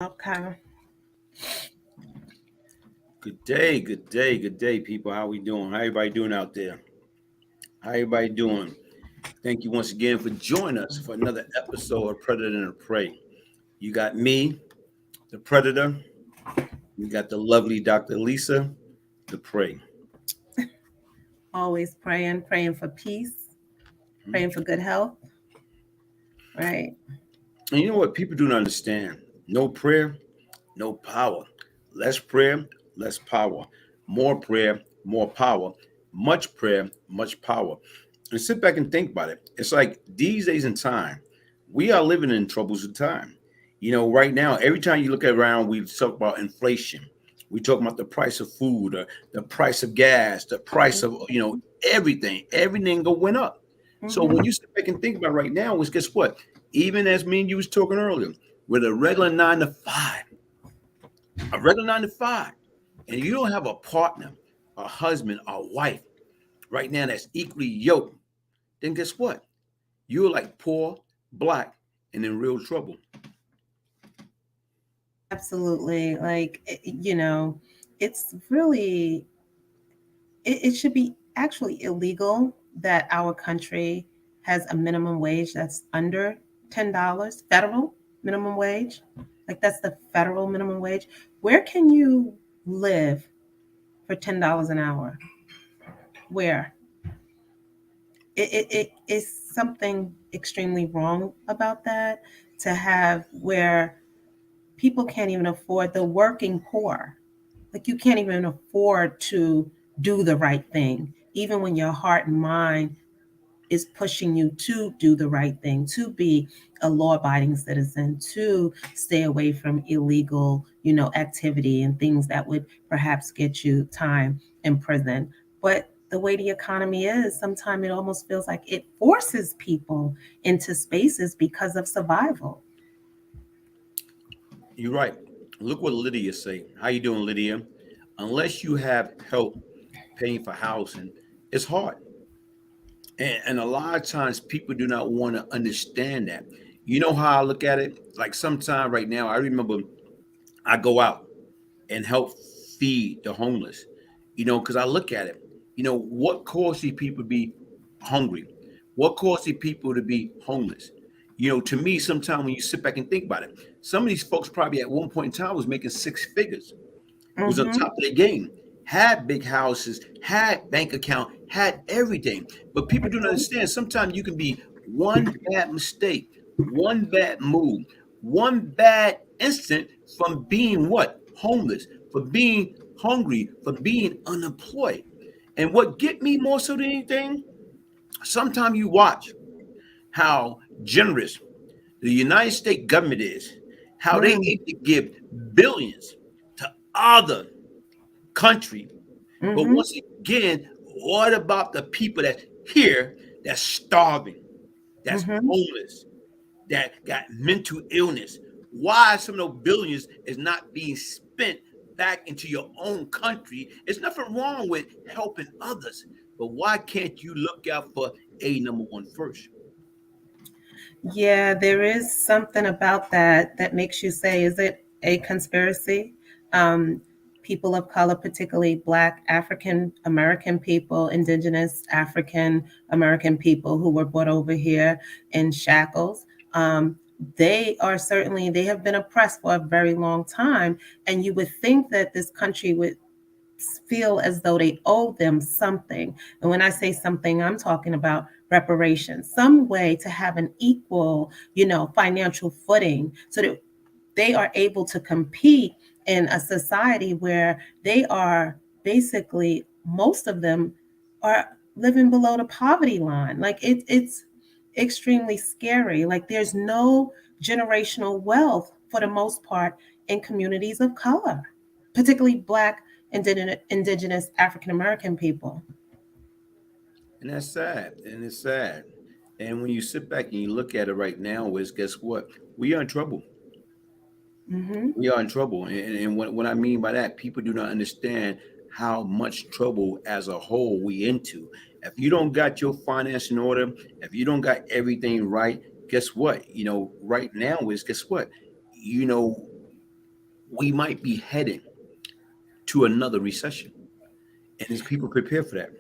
Okay. Good day, people. How we doing? How everybody doing out there? How everybody doing? Thank you once again for joining us for another episode of Predator and Prey. You got me, the Predator. You got the lovely Dr. Elisa, the Prey. Always praying for peace, praying for good health, right? And you know what? People do not understand. No prayer, no power. Less prayer, less power. More prayer, more power. Much prayer, much power. And sit back and think about it. It's like these days in time, we are living in troubles of time. Right now, every time you look around, we talk about inflation. We talk about the price of food, the price of gas, the price of everything. Everything went up. So when Mm-hmm. you sit back and think about it right now, is guess what? Even as me and you was talking earlier, with a regular 9 to 5, and you don't have a partner, a husband, a wife right now that's equally yoked, then guess what? You're like poor, black, and in real trouble. Absolutely. It's really, it should be actually illegal that our country has a minimum wage that's under $10, federal minimum wage. Like that's the federal minimum wage. Where can you live for $10 an hour? Where? It is something extremely wrong about that, to have where people can't even afford, the working poor, like you can't even afford to do the right thing, even when your heart and mind is pushing you to do the right thing, to be a law-abiding citizen, to stay away from illegal, activity and things that would perhaps get you time in prison. But the way the economy is, sometimes it almost feels like it forces people into spaces because of survival. You're right. Look what Lydia say. How you doing, Lydia? Unless you have help paying for housing, it's hard. And a lot of times people do not want to understand that. You know how I look at it? Like sometime right now, I remember I go out and help feed the homeless, because I look at it, what caused these people to be hungry? What caused these people to be homeless? To me, sometimes when you sit back and think about it, some of these folks probably at one point in time was making six figures, was on Mm-hmm. top of their game, had big houses, had bank account, had everything. But people don't understand. Sometimes you can be one bad mistake, one bad move, one bad instant from being what? Homeless, for being hungry, for being unemployed. And what get me more so than anything, sometimes you watch how generous the United States government is, how they able to give billions to other country. But Mm-hmm. once again, what about the people that's here that's starving, that's Mm-hmm. homeless, that got mental illness? Why some of those billions is not being spent back into your own country? There's nothing wrong with helping others, but why can't you look out for a number one first? Yeah, there is something about that that makes you say, is it a conspiracy? Um, People of color, particularly Black African American people, Indigenous African American people who were brought over here in shackles, um, they have been oppressed for a very long time. And you would think that this country would feel as though they owe them something. And when I say something, I'm talking about reparations, some way to have an equal, financial footing so that they are able to compete in a society where they are basically, most of them are living below the poverty line. Like it's extremely scary. Like there's no generational wealth for the most part in communities of color, particularly Black, indigenous African American people. And that's sad. And it's sad. And when you sit back and you look at it right now, is guess what? We are in trouble. Hmm. We are in trouble. And what I mean by that, people do not understand how much trouble as a whole we into. If you don't got your finance in order, if you don't got everything right, guess what? Right now is guess what? You know, we might be heading to another recession. And is people prepared for that?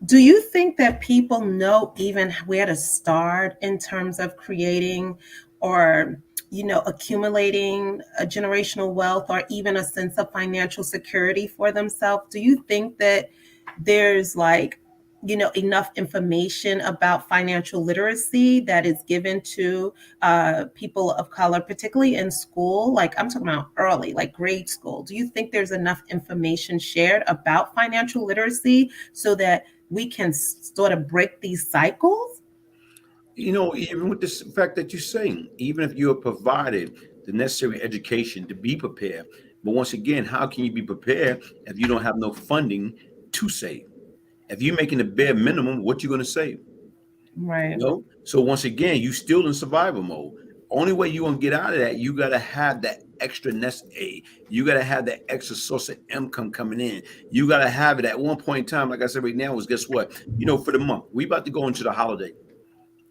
Do you think that people know even where to start in terms of creating or, accumulating a generational wealth or even a sense of financial security for themselves? Do you think that there's like, enough information about financial literacy that is given to people of color, particularly in school? Like I'm talking about early, like grade school. Do you think there's enough information shared about financial literacy so that we can sort of break these cycles? Even with this fact that you're saying, even if you are provided the necessary education to be prepared, but once again, how can you be prepared if you don't have no funding to save? If you're making the bare minimum, what you going to save? Right. So once again, you still in survival mode. Only way you gonna get out of that, you gotta have that extra nest egg. You gotta have that extra source of income coming in. You gotta have it at one point in time. Like I said, right now is guess what? For the month, we about to go into the holiday.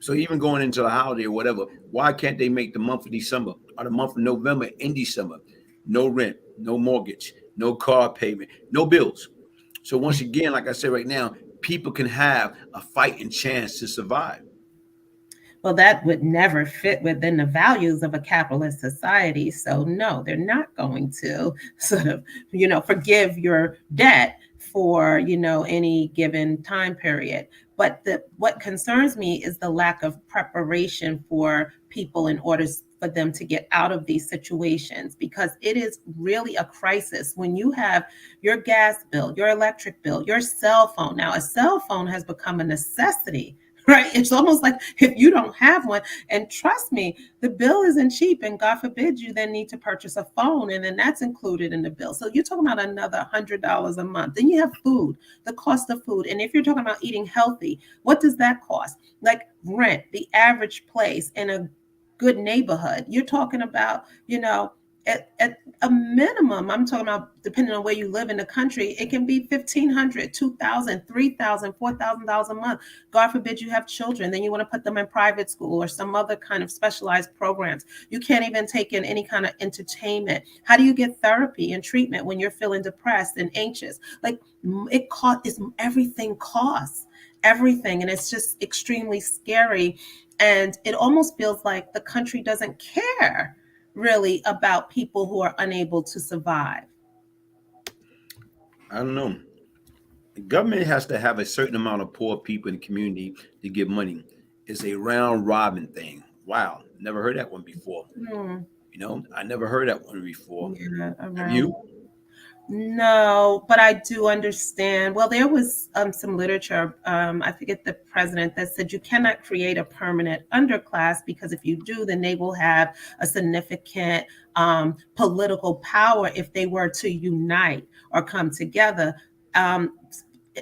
So even going into the holiday or whatever, why can't they make the month of December or the month of November in December? No rent, no mortgage, no car payment, no bills. So once again, like I said right now, people can have a fighting chance to survive. Well, that would never fit within the values of a capitalist society. So, no, they're not going to sort of, forgive your debt for, any given time period. But what concerns me is the lack of preparation for people in order for them to get out of these situations, because it is really a crisis when you have your gas bill, your electric bill, your cell phone. Now, a cell phone has become a necessity, right? It's almost like if you don't have one, and trust me, the bill isn't cheap. And God forbid you then need to purchase a phone, and then that's included in the bill. So you're talking about another $100 a month. Then you have food, the cost of food. And if you're talking about eating healthy, what does that cost? Like rent, the average place in a good neighborhood, you're talking about, at a minimum, I'm talking about depending on where you live in the country, it can be 1,500, 2,000, 3,000, $4,000 a month. God forbid you have children, then you want to put them in private school or some other kind of specialized programs. You can't even take in any kind of entertainment. How do you get therapy and treatment when you're feeling depressed and anxious? Like it costs, everything costs everything, and it's just extremely scary. And it almost feels like the country doesn't care really about people who are unable to survive. I don't know. The government has to have a certain amount of poor people in the community to give money. It's a round robin thing. Wow, never heard that one before. Hmm. I never heard that one before. Yeah, Have around. you? No, but I do understand. Well, there was some literature, I forget the president, that said you cannot create a permanent underclass because if you do, then they will have a significant political power if they were to unite or come together. Um,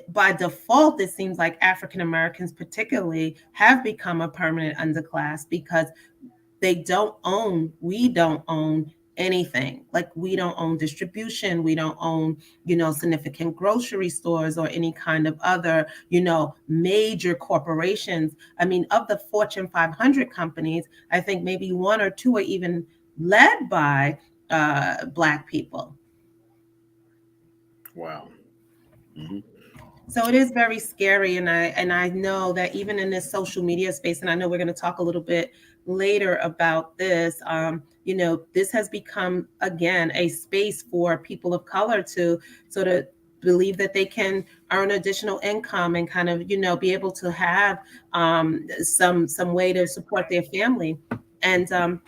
by default, it seems like African Americans, particularly, have become a permanent underclass because we don't own anything. Like we don't own distribution, we don't own, significant grocery stores or any kind of other, major corporations. I mean, of the Fortune 500 companies, I think maybe one or two are even led by Black people. Wow. Hmm. So it is very scary, and I know that even in this social media space, and I know we're going to talk a little bit later about this. This has become again a space for people of color to sort of believe that they can earn additional income and kind of be able to have some way to support their family. And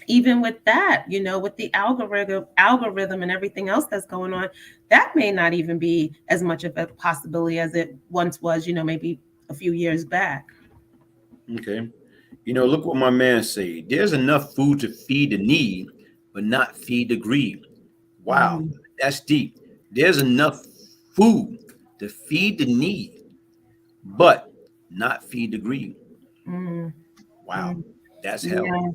even with that, with the algorithm and everything else that's going on, that may not even be as much of a possibility as it once was, maybe a few years back. Okay. Look what my man said. There's enough food to feed the need, but not feed the greed. Wow, Mm, that's deep. There's enough food to feed the need, but not feed the greed. mm, Wow, mm. that's hell. Yeah.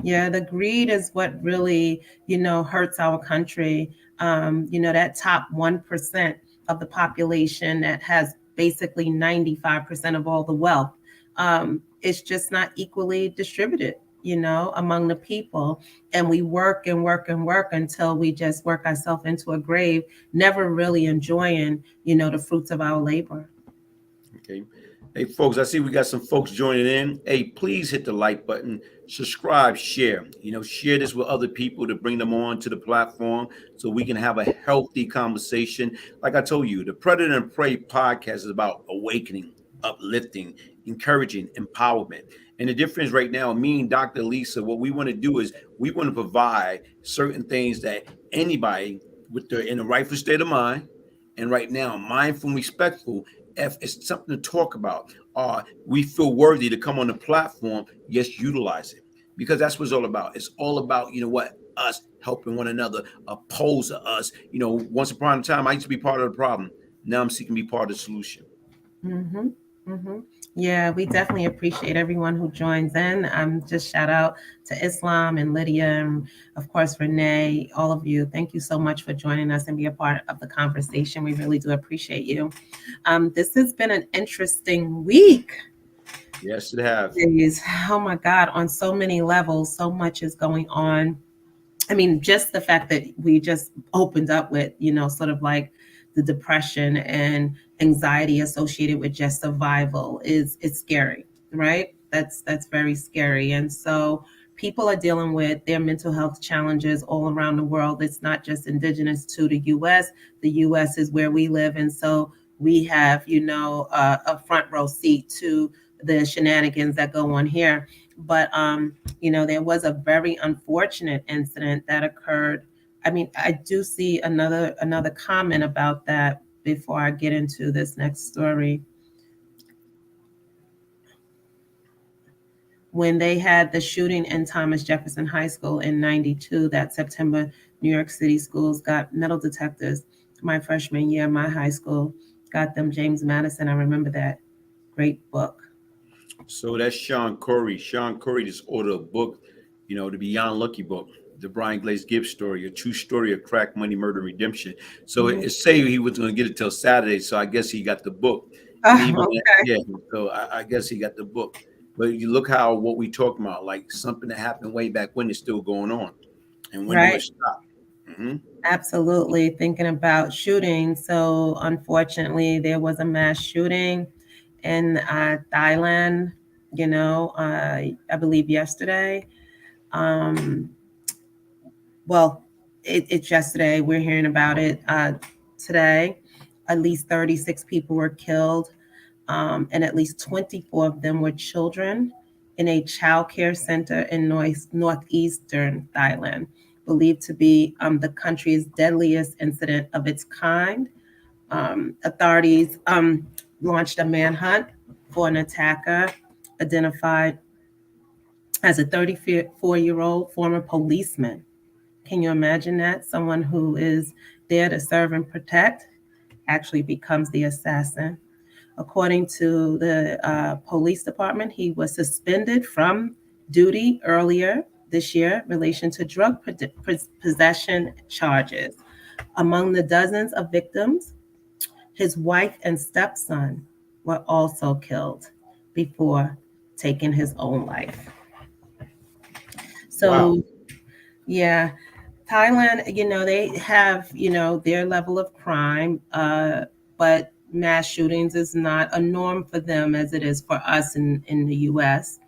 Yeah, the greed is what really, hurts our country. That top 1% of the population that has basically 95% of all the wealth, it's just not equally distributed. among the people. And we work and work and work until we just work ourselves into a grave, never really enjoying, the fruits of our labor. Okay. Hey, folks, I see we got some folks joining in. Hey, please hit the like button, subscribe, share. Share this with other people to bring them on to the platform so we can have a healthy conversation. Like I told you, the Predator and Prey podcast is about awakening, uplifting, encouraging, empowerment. And the difference right now, me and Dr. Lisa, what we want to do is we want to provide certain things that anybody with their in the rightful state of mind and right now, mindful and respectful, if it's something to talk about, we feel worthy to come on the platform, yes, utilize it. Because that's what it's all about. It's all about, us helping one another, opposed to us. Once upon a time, I used to be part of the problem. Now I'm seeking to be part of the solution. Mm-hmm. Mm-hmm. Yeah, we definitely appreciate everyone who joins in. Just shout out to Islam and Lydia, and of course Renee, all of you. Thank you so much for joining us and be a part of the conversation. We really do appreciate you. This has been an interesting week. Yes, it have. Oh my God, on so many levels, so much is going on. I mean, just the fact that we just opened up with, sort of like the depression and anxiety associated with just survival it's scary, right? That's very scary. And so people are dealing with their mental health challenges all around the world. It's not just indigenous to the US. The US is where we live. And so we have, a front row seat to the shenanigans that go on here. But there was a very unfortunate incident that occurred. I mean, I do see another comment about that before I get into this next story. When they had the shooting in Thomas Jefferson High School in 92, that September, New York City schools got metal detectors. My freshman year, my high school got them. James Madison, I remember that. Great book. So that's Sean Corey. Sean Corey just ordered a book, the Beyond Lucky book, the Brian Glaze Gibbs story, a true story of crack money, murder, and redemption. So Mhm. it say he was going to get it till Saturday. So I guess he got the book. And Oh, even okay. yeah, so I guess he got the book. But you look how what we talking about, like something that happened way back when is still going on, and when do it Right. stop? Hmm. Absolutely. Thinking about shooting. So, unfortunately, there was a mass shooting in Thailand, I believe yesterday. Um, well, it's yesterday. We're hearing about it today. At least 36 people were killed, and at least 24 of them were children in a child care center in northeastern Thailand, believed to be the country's deadliest incident of its kind. Authorities launched a manhunt for an attacker identified as a 34-year-old former policeman. Can you imagine that? Someone who is there to serve and protect actually becomes the assassin. According to the police department, he was suspended from duty earlier this year in relation to drug possession charges. Among the dozens of victims, his wife and stepson were also killed before taking his own life. Wow. So, yeah, Thailand, they have, their level of crime, but mass shootings is not a norm for them as it is for us in the US.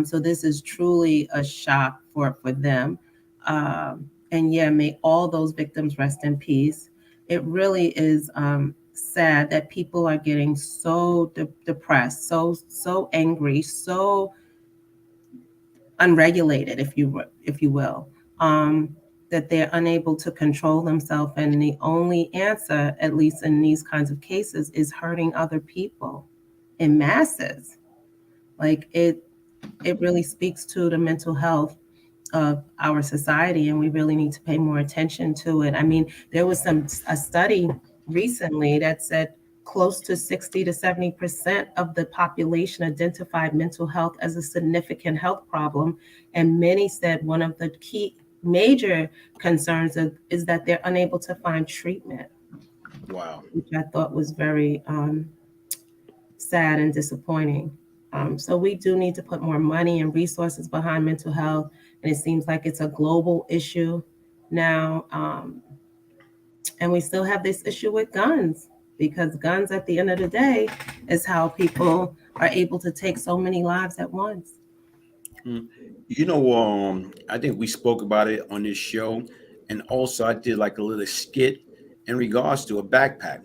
So this is truly a shock for them. And yeah, may all those victims rest in peace. It really is sad that people are getting so depressed, so angry, so unregulated, if you will, um, that they're unable to control themselves, and the only answer, at least in these kinds of cases, is hurting other people in masses. Like it really speaks to the mental health of our society, and we really need to pay more attention to it. I mean, there was a study recently that said close to 60 to 70% of the population identified mental health as a significant health problem, and many said one of the key major concerns is that they're unable to find treatment, Wow. which I thought was very sad and disappointing. So we do need to put more money and resources behind mental health, and it seems like it's a global issue now. And we still have this issue with guns, because guns, at the end of the day, is how people are able to take so many lives at once. Mm. I think we spoke about it on this show, and also I did like a little skit in regards to a backpack.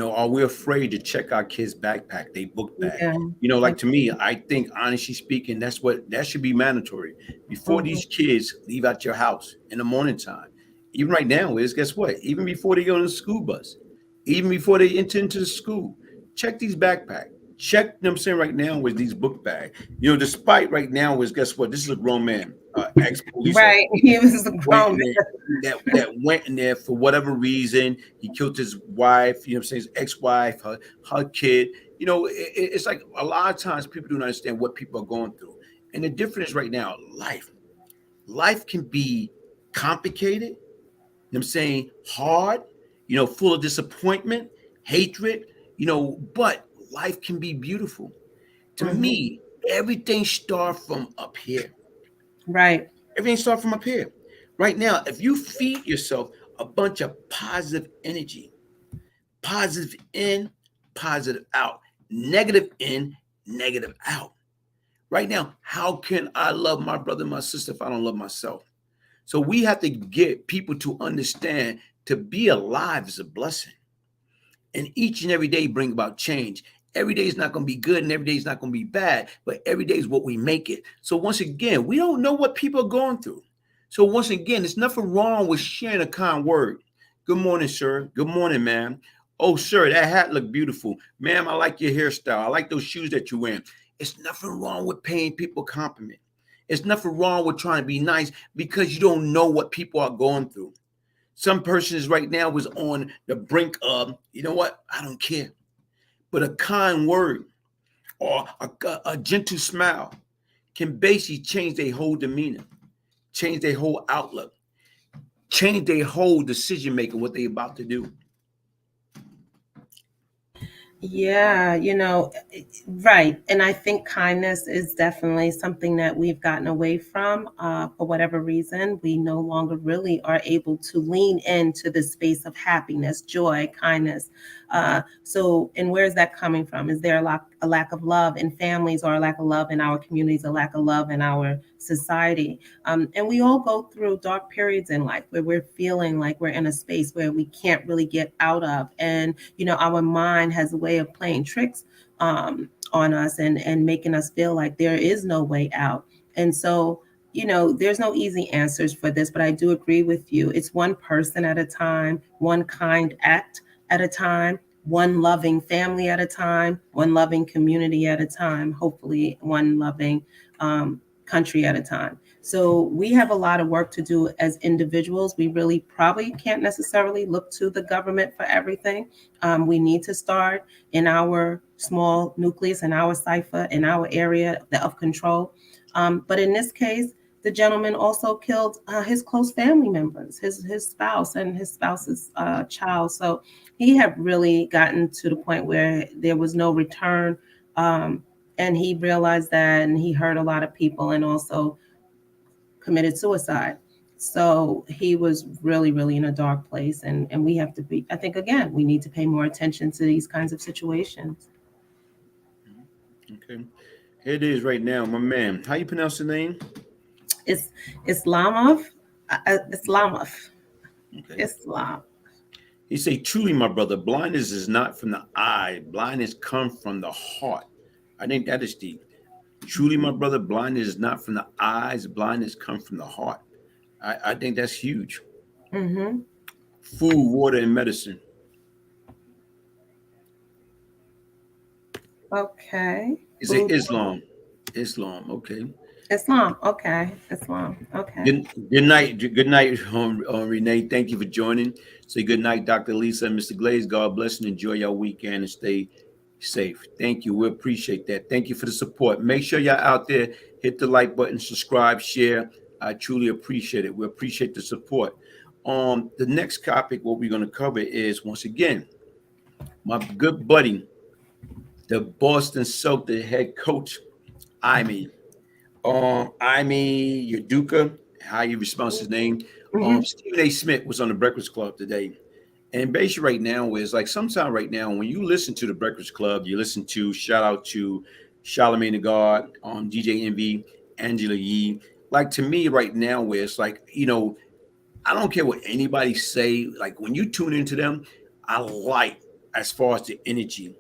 Are we afraid to check our kids' backpack, they book bag? Yeah. Like to me, I think honestly speaking, that should be mandatory before Mhm. these kids leave out your house in the morning time. Even right now, is guess what? Even before they go on the school bus, even before they enter into the school, check these backpack. Check, you know what I'm saying, right now with these book bag. Despite right now is guess what? This is a grown man, ex-police officer Right. He was a went grown in there that went in there for whatever reason. He killed his wife, you know what I'm saying, his ex-wife, her kid. It's like a lot of times people don't understand what people are going through. And the difference right now, life can be complicated, you know what I'm saying, hard, full of disappointment, hatred, but life can be beautiful. To man. me, everything starts from up here. Right. Everything starts from up here. Right now, if you feed yourself a bunch of positive energy, positive in, positive out, negative in, negative out. Right now, how can I love my brother and my sister if I don't love myself? So we have to get people to understand to be alive is a blessing. And each and every day bring about change. Every day is not going to be good and every day is not going to be bad, but every day is what we make it. So once again, we don't know what people are going through. So once again, there's nothing wrong with sharing a kind word. Good morning, sir. Good morning, ma'am. Oh, sir, that hat looked beautiful. Ma'am, I like your hairstyle. I like those shoes that you're wearing. It's nothing wrong with paying people compliment. It's nothing wrong with trying to be nice because you don't know what people are going through. Some persons right now was on the brink of, you know what? I don't care. But a kind word or a gentle smile can basically change their whole demeanor, change their whole outlook, change their whole decision making, what they about to do. Yeah, right. And I think kindness is definitely something that we've gotten away from for whatever reason. We no longer really are able to lean into the space of happiness, joy, kindness. And where is that coming from? Is there a lack of love in families, or a lack of love in our communities, a lack of love in our society? And we all go through dark periods in life where we're feeling like we're in a space where we can't really get out of. And, our mind has a way of playing tricks on us, and making us feel like there is no way out. And so, there's no easy answers for this, but I do agree with you. It's one person at a time, one kind act at a time, one loving family at a time, one loving community at a time, hopefully, one loving country at a time. So we have a lot of work to do as individuals. We really probably can't necessarily look to the government for everything. We need to start in our small nucleus, in our cipher, in our area of control. But in this case, the gentleman also killed his close family members, his spouse and his spouse's child. So he had really gotten to the point where there was no return. And he realized that, and he hurt a lot of people, and also committed suicide. So he was really, really in a dark place. And we have to be, I think, again, we need to pay more attention to these kinds of situations. Okay. Here it is right now, my man. How you pronounce the name? It's Islamov, Islamov, Okay. Islam. He say, truly, my brother, blindness is not from the eye. Blindness comes from the heart. I think that is deep. Truly, my brother, blindness is not from the eyes. Blindness comes from the heart. I think that's huge. Mm-hmm. Food, water, and medicine. Okay. Is it Food. Islam? Islam. Okay. Islam. Okay. Islam. Okay. Good night. Good night, Renee. Thank you for joining. Say good night, Dr. Lisa and Mr. Glaze. God bless and enjoy your weekend and stay safe. Thank you. We appreciate that. Thank you for the support. Make sure y'all out there hit the like button, subscribe, share. I truly appreciate it. We appreciate the support. The next topic, what we're going to cover is once again, my good buddy the Boston Celtics head coach, I mean, Udoka, how you pronounce his name. Mhm. Stephen A. Smith was on the Breakfast Club today. And basically, right now is like sometime right now when you listen to the Breakfast Club, you listen to shout out to Charlamagne the God, DJ Envy, Angela Yee. Like to me, right now, where it's like I don't care what anybody say. Like when you tune into them, I like as far as the energy.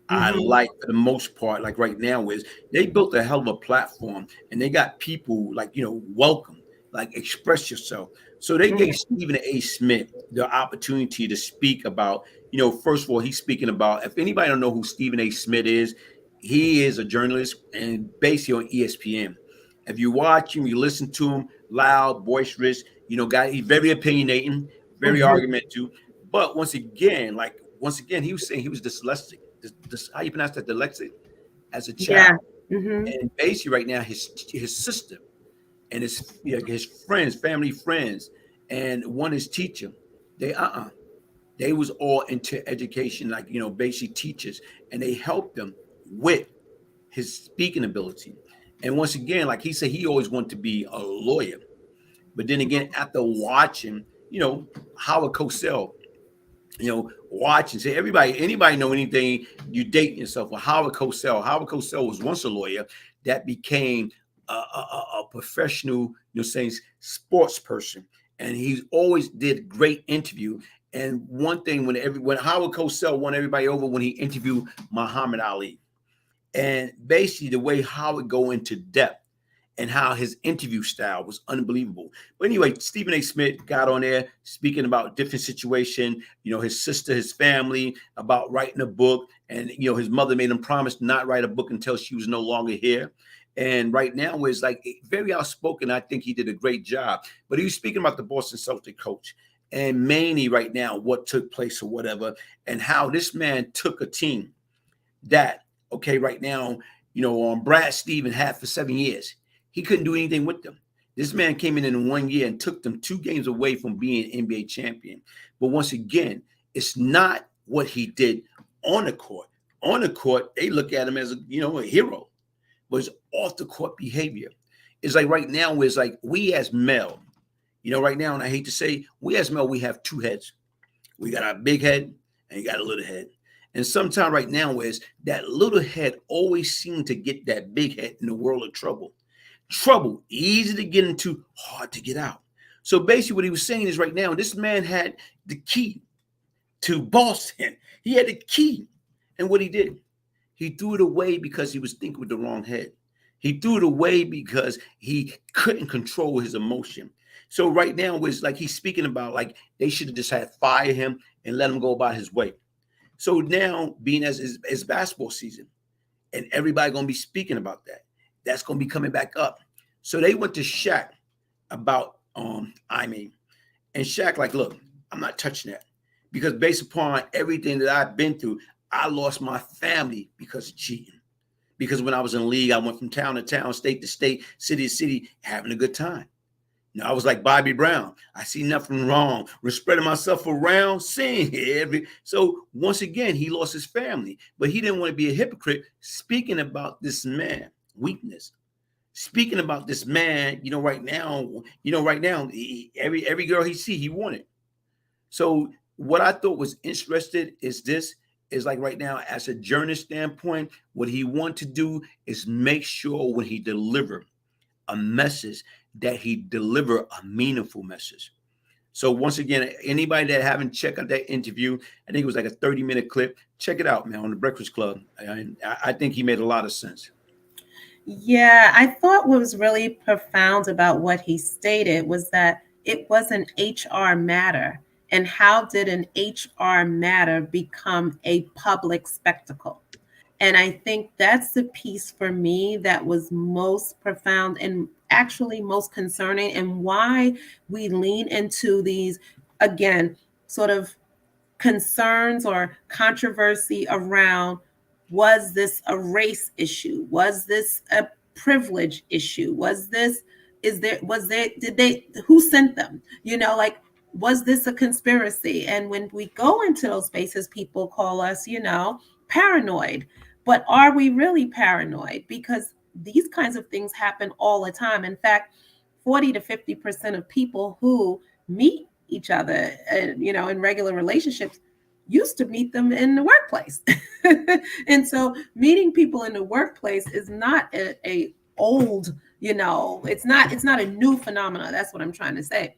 I Mhm. like for the most part, like right now, is they built a hell of a platform and they got people like welcome, like express yourself. So they gave Mhm. Stephen A. Smith the opportunity to speak about, first of all, he's speaking about if anybody don't know who Stephen A. Smith is, he is a journalist and basically on ESPN. If you watch him, you listen to him, loud, boisterous, guy, he's very opinionating, very Mhm. argumentative. But once again, he was saying he was dyslexic. How you pronounce that? Dyslexic as a child. Yeah. Mhm. And basically, right now, his sister and his friends, family friends, and one his teacher, they they was all into education, like basically teachers, and they helped them with his speaking ability. And once again, like he said, he always wanted to be a lawyer. But then again, after watching, Howard Cosell, watch and say anybody know anything, you dating yourself. Well, Howard Cosell was once a lawyer that became a professional, saying sports person, and he always did great interview. And one thing when Howard Cosell won everybody over when he interviewed Muhammad Ali, and basically the way Howard go into depth and how his interview style was unbelievable. But anyway, Stephen A. Smith got on there speaking about different situation, his sister, his family, about writing a book. And, his mother made him promise to not write a book until she was no longer here. And right now is like very outspoken. I think he did a great job. But he was speaking about the Boston Celtics coach and mainly right now what took place or whatever, and how this man took a team that, okay, right now, Brad Stevens had for 7 years. He couldn't do anything with them. This man came in 1 year and took them 2 games away from being NBA champion. But once again, it's not what he did on the court. On the court, they look at him as a hero, but it's off the court behavior. It's like right now, it's like we as male, right now, and I hate to say, we as male, we have two heads. We got a big head and you got a little head. And sometime right now is that little head always seem to get that big head in the world of trouble. Trouble, easy to get into, hard to get out. So basically what he was saying is right now, this man had the key to Boston. He had the key. And what he did, he threw it away because he was thinking with the wrong head. He threw it away because he couldn't control his emotion. So right now was like he's speaking about like they should have just had fire him and let him go about his way. So now being as basketball season and everybody gonna be speaking about that, that's gonna be coming back up. So they went to Shaq about and Shaq like, look, I'm not touching that because based upon everything that I've been through, I lost my family because of cheating. Because when I was in the league, I went from town to town, state to state, city to city, having a good time. I was like Bobby Brown. I see nothing wrong. We're spreading myself around, seeing every. So once again, he lost his family, but he didn't want to be a hypocrite. Speaking about this man weakness, speaking about this man, right now, every girl he see, he wanted. So what I thought was interesting is like right now, as a journalist standpoint, what he want to do is make sure when he deliver a message that he deliver a meaningful message. So once again, anybody that haven't checked out that interview, I think it was like a 30-minute clip. Check it out, man, on the Breakfast Club. I think he made a lot of sense. Yeah, I thought what was really profound about what he stated was that it was an HR matter. And how did an HR matter become a public spectacle? And I think that's the piece for me that was most profound and actually most concerning, and why we lean into these, again, sort of concerns or controversy around, was this a race issue? Was this a privilege issue? Did they, who sent them? Like, was this a conspiracy? And when we go into those spaces, people call us, paranoid. But are we really paranoid? Because these kinds of things happen all the time. In fact, 40 to 50% of people who meet each other, in regular relationships, used to meet them in the workplace. And so meeting people in the workplace is not a old, it's not a new phenomena. That's what I'm trying to say.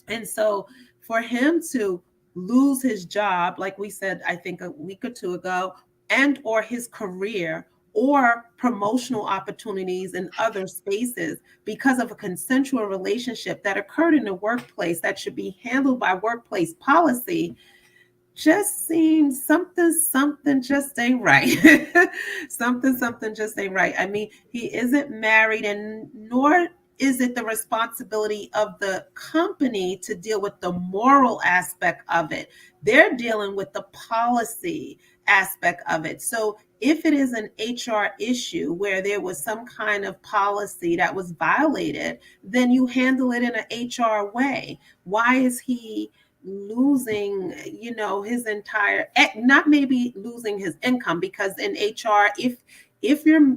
And so for him to lose his job, like we said, I think a week or two ago, and or his career or promotional opportunities in other spaces because of a consensual relationship that occurred in the workplace that should be handled by workplace policy, just seems something just ain't right. Something just ain't right. I mean, he isn't married, and nor is it the responsibility of the company to deal with the moral aspect of it. They're dealing with the policy aspect of it. So if it is an HR issue where there was some kind of policy that was violated, then you handle it in an HR way. Why is he losing his entire, not maybe losing his income? Because in HR, if you're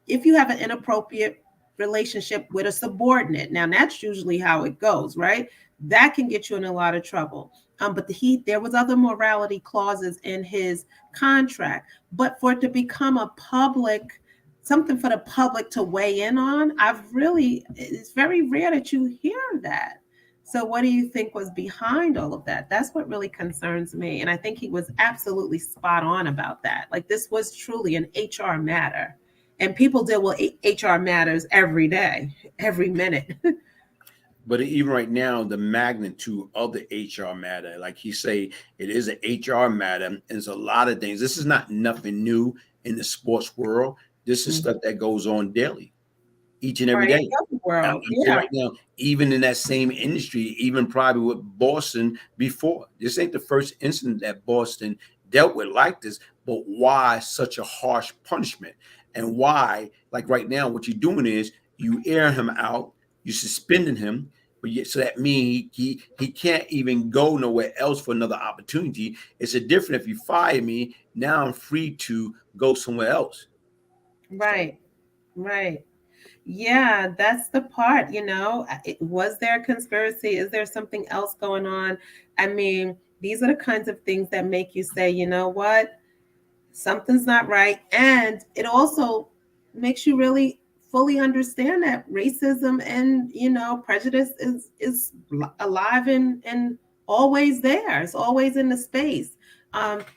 if you have an inappropriate relationship with a subordinate, now that's usually how it goes, right? That can get you in a lot of trouble. But there was other morality clauses in his contract. But for it to become a public, something for the public to weigh in on, it's very rare that you hear that. So what do you think was behind all of that? That's what really concerns me. And I think he was absolutely spot on about that. Like, this was truly an HR matter. And people deal with HR matters every day, every minute. But even right now, the magnitude of the HR matter, like you say, it is an HR matter. And there's a lot of things. This is not nothing new in the sports world. This is stuff that goes on daily, each and Or every any day. other world. I'm saying Yeah. right now, even in that same industry, even probably with Boston before, this ain't the first incident that Boston dealt with like this. But why such a harsh punishment? And why, like right now, what you're doing is you air him out, you suspending him, but yet, so that means he can't even go nowhere else for another opportunity. It's a different, if you fire me, now I'm free to go somewhere else. So Right. Right. Yeah, that's the part, was there a conspiracy? Is there something else going on? I mean, these are the kinds of things that make you say, you know what? Something's not right. And it also makes you really fully understand that racism and prejudice is alive and always there. It's always in the space.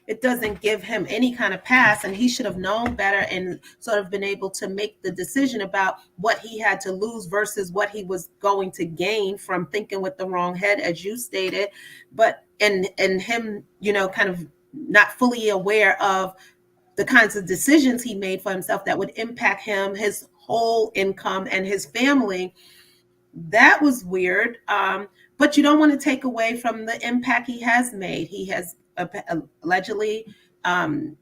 It doesn't give him any kind of pass, and he should have known better and sort of been able to make the decision about what he had to lose versus what he was going to gain from thinking with the wrong head, as you stated. But and him, kind of not fully aware of the kinds of decisions he made for himself that would impact him, his whole income, and his family. That was weird. But you don't want to take away from the impact he has made. He has allegedly, um,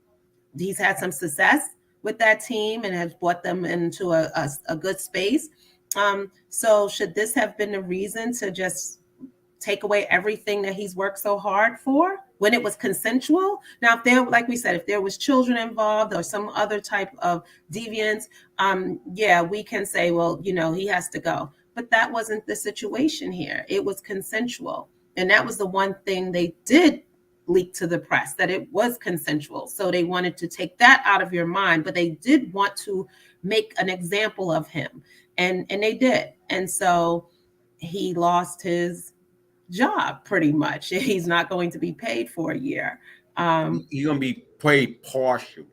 he's had some success with that team and has brought them into a good space. So should this have been a reason to just take away everything that he's worked so hard for when it was consensual? Now, if there, like we said, if there was children involved or some other type of deviance, yeah, we can say, well, he has to go. But that wasn't the situation here. It was consensual. And that was the one thing they did leak to the press, that it was consensual. So they wanted to take that out of your mind, but they did want to make an example of him. And they did. And so he lost his job pretty much. He's not going to be paid for a year. he's going to be paid partial.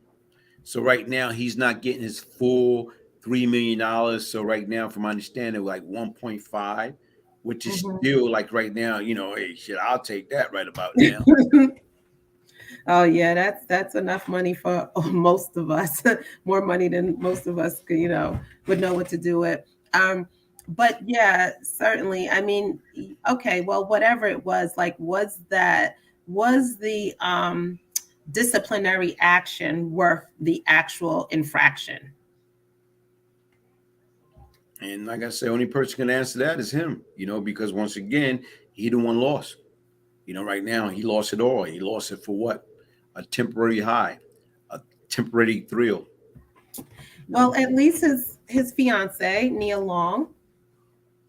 So right now he's not getting his full $3 million. So right now, from my understanding, like 1.5, which is Mhm. still like right now, hey, shit, I'll take that right about now. Oh yeah, that's enough money for most of us. More money than most of us, would know what to do with. Um, but yeah, certainly. I mean, okay, well, whatever it was, like, was the disciplinary action worth the actual infraction? And like I said, only person can answer that is him, because once again, he the one lost. Right now he lost it all. He lost it for what? A temporary high. temporary thrill. Well, No. at least his fiance, Nia Long,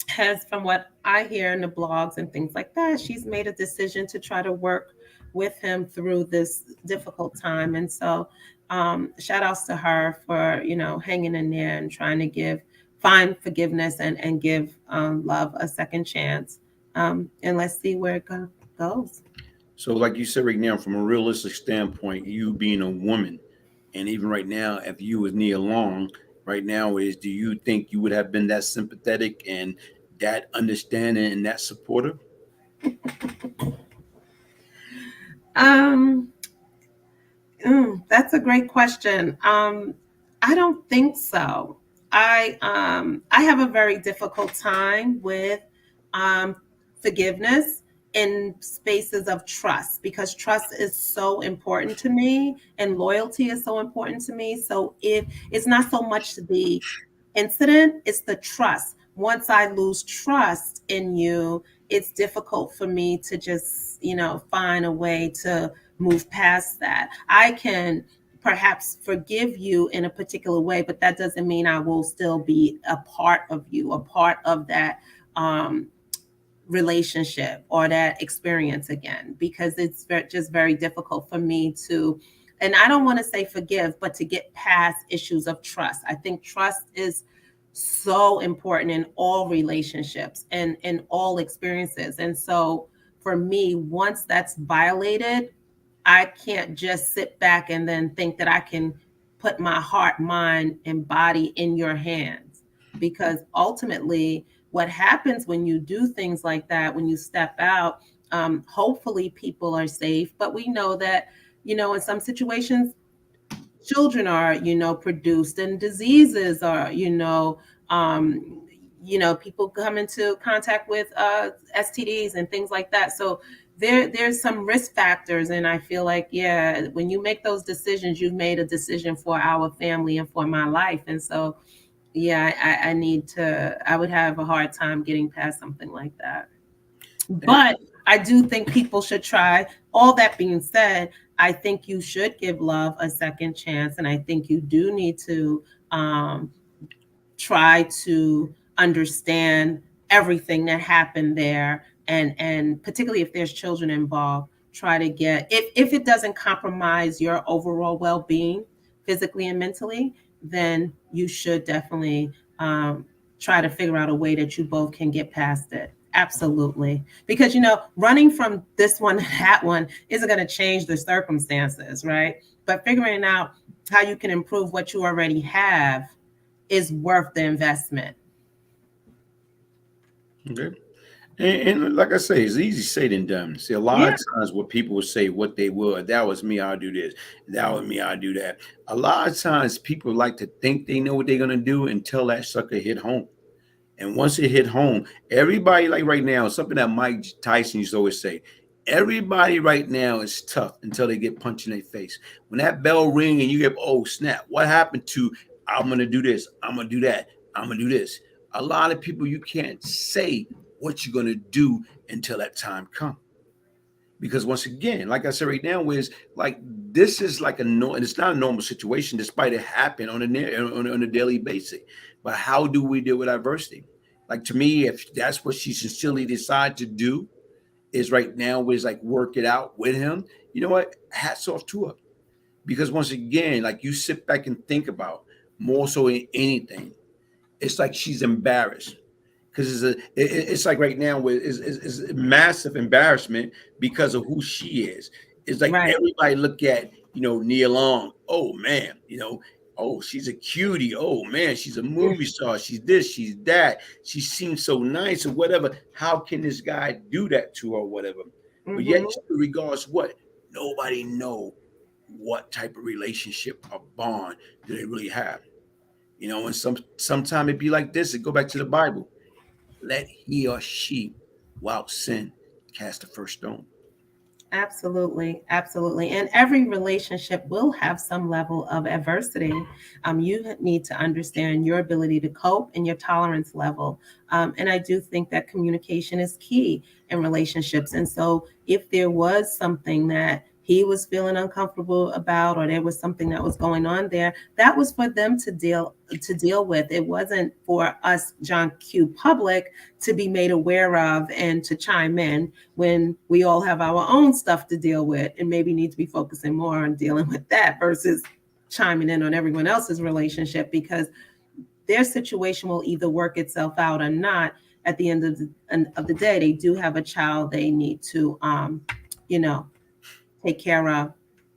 has, from what I hear in the blogs and things like that, she's made a decision to try to work with him through this difficult time. And so, shout outs to her for, hanging in there and trying to find forgiveness and give love a second chance. And let's see where it goes. So, like you said right now, from a realistic standpoint, you being a woman, and even right now, if you was Nia Long, right now, is do you think you would have been that sympathetic and that understanding and that supportive? Um, that's a great question. I don't think so. I have a very difficult time with um, forgiveness in spaces of trust, because trust is so important to me and loyalty is so important to me. So if it's not so much the incident, it's the trust. Once I lose trust in you, it's difficult for me to just, find a way to move past that. I can perhaps forgive you in a particular way, but that doesn't mean I will still be a part of you, a part of that um, relationship or that experience again, because it's just very difficult for me to, and I don't want to say forgive, but to get past issues of trust. I think trust is so important in all relationships and in all experiences. And so for me, once that's violated, I can't just sit back and then think that I can put my heart, mind, and body in your hands. Because ultimately, what happens when you do things like that, when you step out, hopefully people are safe. But we know that, in some situations, children are, produced, and diseases are, um, people come into contact with STDs and things like that. So there's some risk factors, and I feel like, yeah, when you make those decisions, you've made a decision for our family and for my life. And so, yeah, I need to. I would have a hard time getting past something like that. And But I do think people should try. All that being said, I think you should give love a second chance, and I think you do need to um, try to understand everything that happened there, and particularly if there's children involved, try to get, if it doesn't compromise your overall well-being physically and mentally, then you should definitely try to figure out a way that you both can get past it. Absolutely. Because, running from this one to that one isn't going to change the circumstances, right? But figuring out how you can improve what you already have is worth the investment. okay. And like I say, it's easy said than done. See, a lot Yeah, of times what people will say, what they will, that was me, I'll do this. That was me, I'll do that. A lot of times people like to think they know what they're gonna do until that sucker hit home. And once it hit home, everybody, like right now, something that Mike Tyson used to always say, everybody right now is tough until they get punched in their face. When that bell ring and you get, oh snap, what happened to I'm gonna do this, I'm gonna do that, I'm gonna do this. A lot of people you can't say what you're gonna do until that time comes. Because once again, like I said right now, is like this is like a no, and it's not a normal situation, despite it happen on a daily basis. But how do we deal with adversity? Like to me, if that's what she sincerely decided to do, is right now is like work it out with him. You know what? Hats off to her. Because once again, like you sit back and think about more so in anything, it's like she's embarrassed because it's like right now with is massive embarrassment because of who she is. It's like right. everybody look at Nia Long. Oh man, oh she's a cutie. Oh man, she's a movie star. She's this. She's that. She seems so nice or whatever. How can this guy do that to her or whatever? But yet, Hmm. regardless what, nobody know what type of relationship or bond do they really have. And sometime it be like this. It go back to the Bible. Let he or she, without sin, cast the first stone. Absolutely, absolutely. And every relationship will have some level of adversity. You need to understand your ability to cope and your tolerance level. And I do think that communication is key in relationships. And so, if there was something that he was feeling uncomfortable about, or there was something that was going on there, that was for them to deal with. It wasn't for us, John Q. public, to be made aware of and to chime in when we all have our own stuff to deal with and maybe need to be focusing more on dealing with that versus chiming in on everyone else's relationship, because their situation will either work itself out or not. At the end of the day, they do have a child they need to, you know, take care of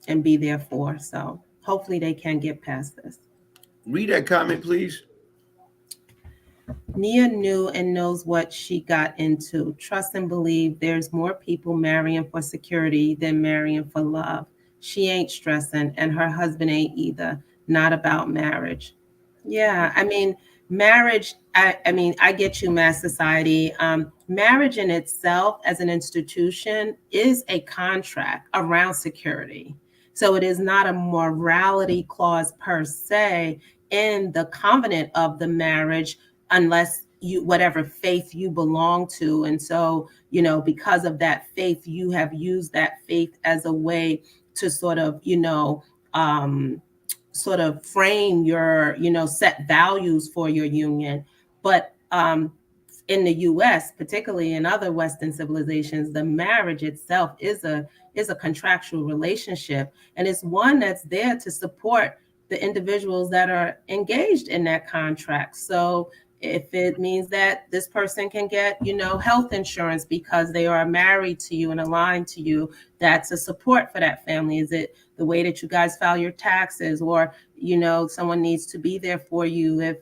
and be there for. So hopefully they can get past this. Read that comment, please. Nia knew and knows what she got into. Trust and believe there's more people marrying for security than marrying for love. She ain't stressing, and her husband ain't either. Not about marriage. Yeah, I mean, marriage, I mean, I get you, mass society. Marriage in itself as an institution is a contract around security. So it is not a morality clause per se in the covenant of the marriage, unless you, whatever faith you belong to. And so, because of that faith, you have used that faith as a way to um, sort of frame your, set values for your union. But in the US, particularly in other Western civilizations, the marriage itself is a contractual relationship, and it's one that's there to support the individuals that are engaged in that contract. So if it means that this person can get, health insurance because they are married to you and aligned to you, that's a support for that family. Is it the way that you guys file your taxes, or, someone needs to be there for you if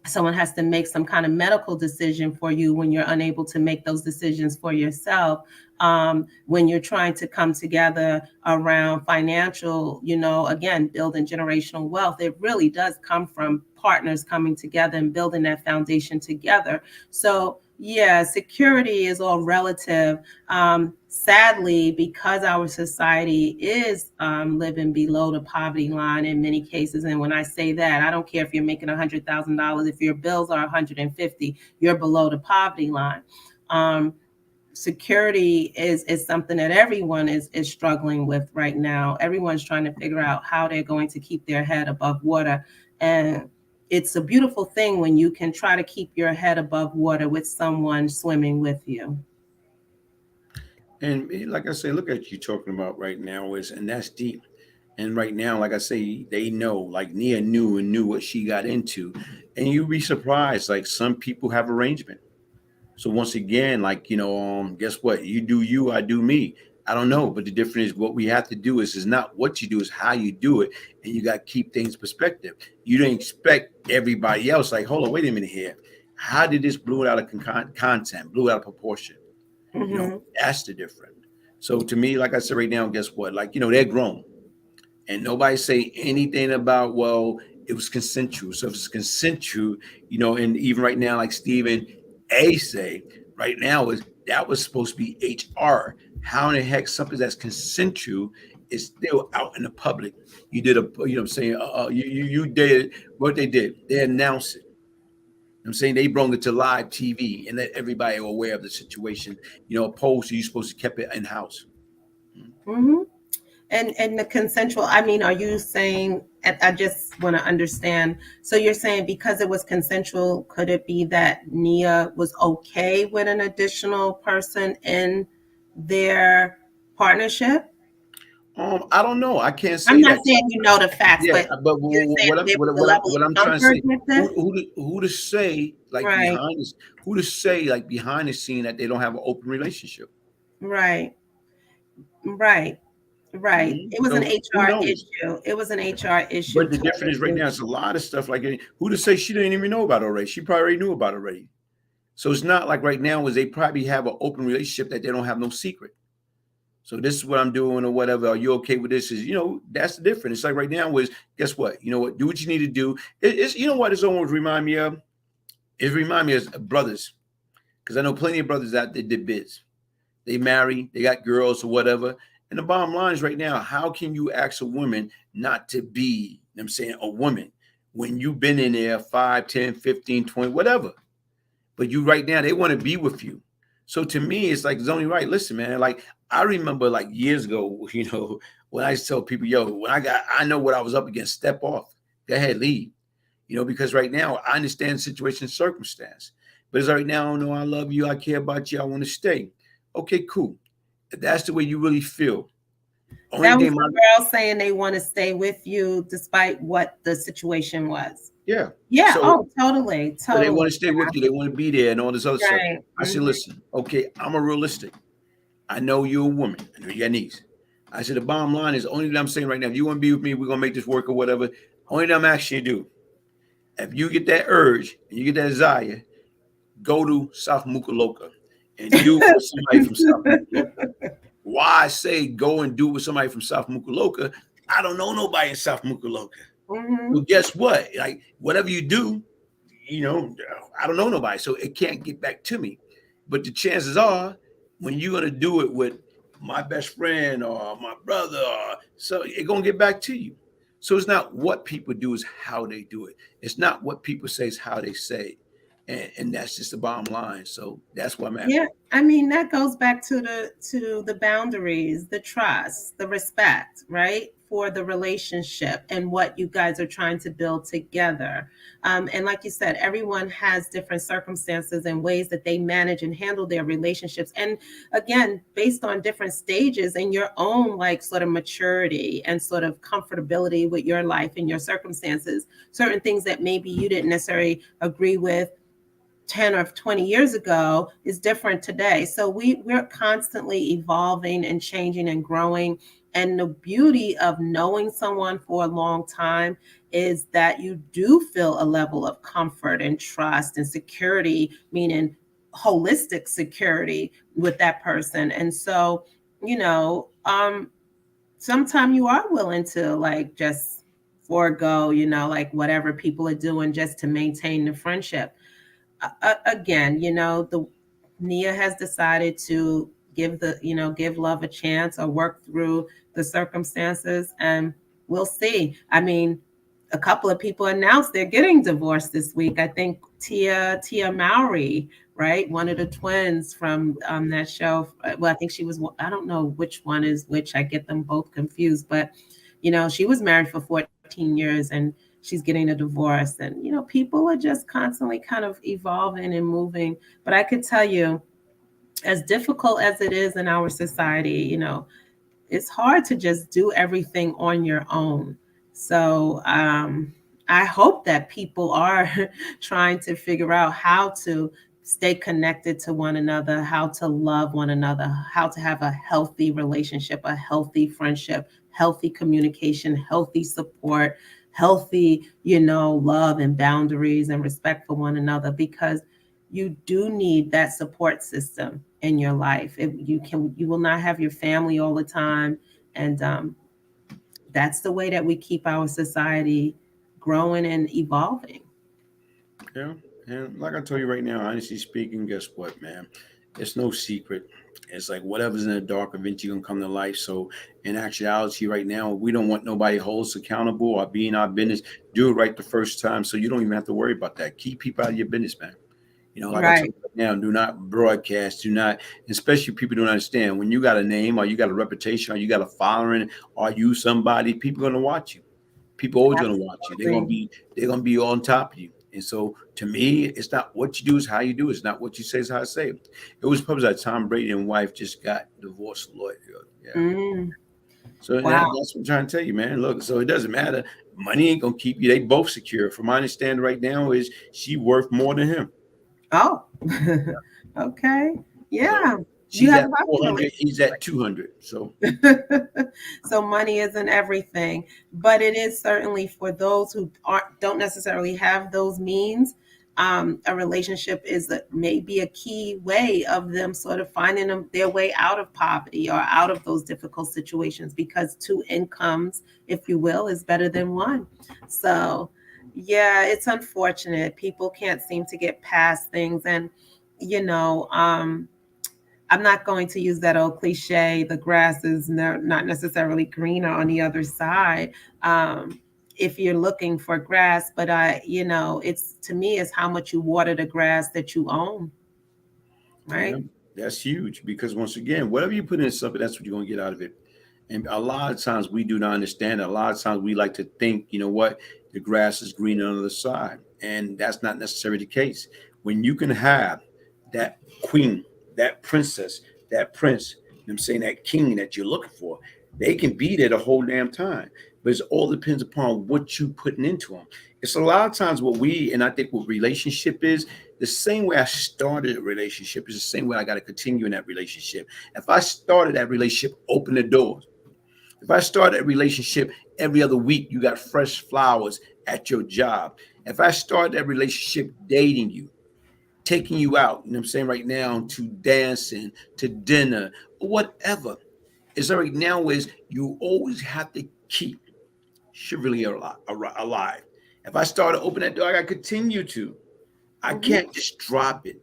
someone has to make some kind of medical decision for you when you're unable to make those decisions for yourself, when you're trying to come together around financial, again, building generational wealth. It really does come from partners coming together and building that foundation together. So yeah, security is all relative. Sadly, because our society is living below the poverty line in many cases, and when I say that, I don't care if you're making $100,000. If your bills are 150, you're below the poverty line. Security is something that everyone is struggling with right now. Everyone's trying to figure out how they're going to keep their head above water, and it's a beautiful thing when you can try to keep your head above water with someone swimming with you. And like I say, look at you talking about right now and that's deep. And right now, like I say, they know, like Nia knew what she got into. And you'd be surprised, like some people have arrangement. So once again, like, guess what? You do you, I do me. I don't know, but the difference is what we have to do is not what you do, is how you do it. And you got to keep things perspective. You don't expect everybody else, like, hold on, wait a minute here. How did this blew it out of content, blew it out of proportion? Mm-hmm. That's the difference. So to me, like I said right now, guess what? Like, they're grown. And nobody say anything about, well, it was consensual. So if it's consensual, and even right now, like Stephen A say, right now is that was supposed to be HR. How in the heck something that's consensual is still out in the public? You did what I'm saying, you did what they did. They announced it. I'm saying they brought it to live TV and let everybody aware of the situation, opposed to you supposed to keep it in house. Mm-hmm. And the consensual, I mean, are you saying, I just want to understand, so you're saying because it was consensual, could it be that Nia was okay with an additional person in their partnership? I don't know. I can't I'm say not that. saying you know the facts, Yeah, but but you're saying what I'm there was a what I'm level what I'm of trying to comfort say, with this? who to say like Right, behind the scene that they don't have an open relationship? right, right, right. It was an So who HR knows? issue. It was an HR issue But the difference is right towards now, it's a lot of stuff like who to say she didn't even know about already. She probably already knew about already. So it's not like right now is they probably have an open relationship that they don't have no secret. So this is what I'm doing or whatever. Are you okay with this? Is that's the difference. It's like right now is guess what? You know what? Do what you need to do. It's what it's almost remind me of. It remind me of brothers, because I know plenty of brothers out there did biz. They marry, they got girls or whatever. And the bottom line is right now, how can you ask a woman not to be, I'm saying, a woman when you've been in there 5, 10, 15, 20, whatever. But you right now, they want to be with you. So to me, it's like it's only right. Listen, man, like I remember like years ago, when I used to tell people, yo, I know what I was up against, step off. Go ahead, leave. Because right now I understand situation, circumstance. But it's right now, no, I love you, I care about you, I want to stay. Okay, cool. If that's the way you really feel. Only That was thing my the girl saying they want to stay with you despite what the situation was. yeah. Yeah. So Oh, totally. so they Totally. want to stay with you, they want to be there and all this other stuff. Right. I said, listen, okay, I'm a realistic. I know you're a woman. I know you got needs. I said the bottom line is only that I'm saying right now, if you want to be with me, we're gonna make this work or whatever. Only that I'm asking you to do. If you get that urge and you get that desire, go to South Mukaloka and do it with somebody from South Mukaloka. Why I say go and do it with somebody from South Mukaloka? I don't know nobody in South Mukaloka. Mm-hmm. So guess what? Like whatever you do, you know, I don't know nobody, so it can't get back to me. But the chances are, when you're gonna do it with my best friend or my brother, so it's gonna get back to you. So it's not what people do, is how they do it. It's not what people say, is how they say, and that's just the bottom line. So that's what I'm at. Yeah, I mean that goes back to the boundaries, the trust, the respect, right? For the relationship and what you guys are trying to build together. And like you said, everyone has different circumstances and ways that they manage and handle their relationships. And again, based on different stages and your own like sort of maturity and sort of comfortability with your life and your circumstances, certain things that maybe you didn't necessarily agree with 10 or 20 years ago is different today. So we're constantly evolving and changing and growing. And the beauty of knowing someone for a long time is that you do feel a level of comfort and trust and security, meaning holistic security with that person. And so, you know, sometimes you are willing to like just forego, like whatever people are doing just to maintain the friendship. Again, the Nia has decided to give love a chance or work through the circumstances, and we'll see. I mean, a couple of people announced they're getting divorced this week. I think Tia Mowry, right, one of the twins from that show. Well, I think she was. I don't know which one is which. I get them both confused, but she was married for 14 years and she's getting a divorce. And people are just constantly kind of evolving and moving. But I could tell you, as difficult as it is in our society, it's hard to just do everything on your own. So I hope that people are trying to figure out how to stay connected to one another, how to love one another, how to have a healthy relationship, a healthy friendship, healthy communication, healthy support, healthy, love and boundaries and respect for one another, because you do need that support system in your life. You will not have your family all the time, and that's the way that we keep our society growing and evolving. Yeah. And like I told you right now, honestly speaking, guess what, man? It's no secret. It's like whatever's in the dark, eventually gonna come to life. So in actuality, right now, we don't want nobody to hold us accountable or be in our business. Do it right the first time, so you don't even have to worry about that. Keep people out of your business, man. Like I told Right. you right now, do not broadcast, do not, especially people don't understand when you got a name or you got a reputation or you got a following or you somebody, people gonna watch you. People always gonna watch you. Absolutely. They're gonna be on top of you. And so to me, it's not what you do, is how you do it. It's not what you say, is how I say it. It was probably like Tom Brady and wife just got divorced. Lord, yeah. Mm, So wow. that's what I'm trying to tell you, man. Look, so it doesn't matter. Money ain't gonna keep you. They both secure. From my understanding right now, is she worth more than him. Oh, okay. So Yeah. You she's have at a happy 400, he's at relationship. 200. So So money isn't everything, but it is certainly for those who don't necessarily have those means. A relationship is maybe a key way of them sort of finding their way out of poverty or out of those difficult situations, because two incomes, if you will, is better than one. So yeah, it's unfortunate people can't seem to get past things. And you know um I'm not going to use that old cliche, the grass is not necessarily greener on the other side. Um, if you're looking for grass, but it's, to me, it's how much you water the grass that you own, yeah, right? That's huge because once again, whatever you put in something, that's what you're going to get out of it. And a lot of times we do not understand. A lot of times we like to think, you know what, the grass is greener on the other side, and that's not necessarily the case. When you can have that queen, that princess, that prince, you know what I'm saying, that king that you're looking for, they can be there the whole damn time. But it all depends upon what you putting into them. It's a lot of times what we, and I think what relationship is, the same way I started a relationship is the same way I got to continue in that relationship. If I started that relationship, open the doors. If I start a relationship every other week, you got fresh flowers at your job. If I start that relationship dating you, taking you out, you know what I'm saying, right now to dancing, to dinner, whatever. It's right now is you always have to keep chivalry alive. If I start to open that door, I got to continue to. I Mhm. can't just drop it.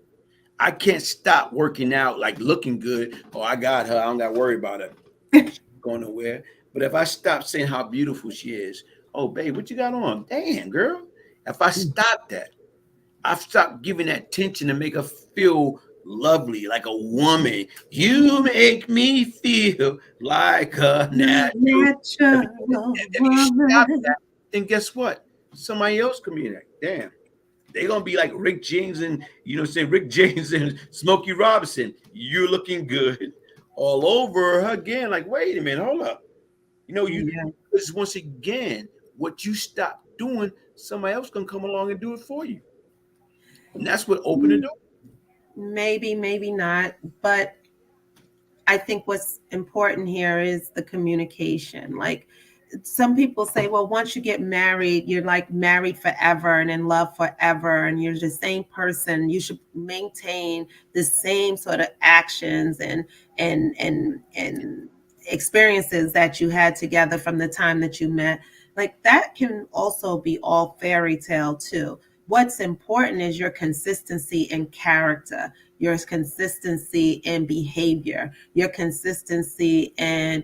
I can't stop working out, like looking good. Oh, I got her. I don't got to worry about her. She's going nowhere. But if I stop saying how beautiful she is, oh, babe, what you got on? Damn, girl. If I stop that, I've stopped giving that attention to make her feel lovely, like a woman. You make me feel like a natural. If, Natural if you stop woman. that, then guess what? Somebody else can be like, damn. They're gonna be like Rick James and say Rick James and Smokey Robinson. You're looking good all over her again. Like, wait a minute, hold up. You Yeah. because once again, what you stop doing, somebody else gonna come along and do it for you. And that's what opened the door. Maybe, maybe not. But I think what's important here is the communication. Like some people say, well, once you get married, you're like married forever and in love forever, and you're the same person. You should maintain the same sort of actions and experiences that you had together from the time that you met. Like that can also be all fairy tale too. What's important is your consistency in character, your consistency in behavior, your consistency in,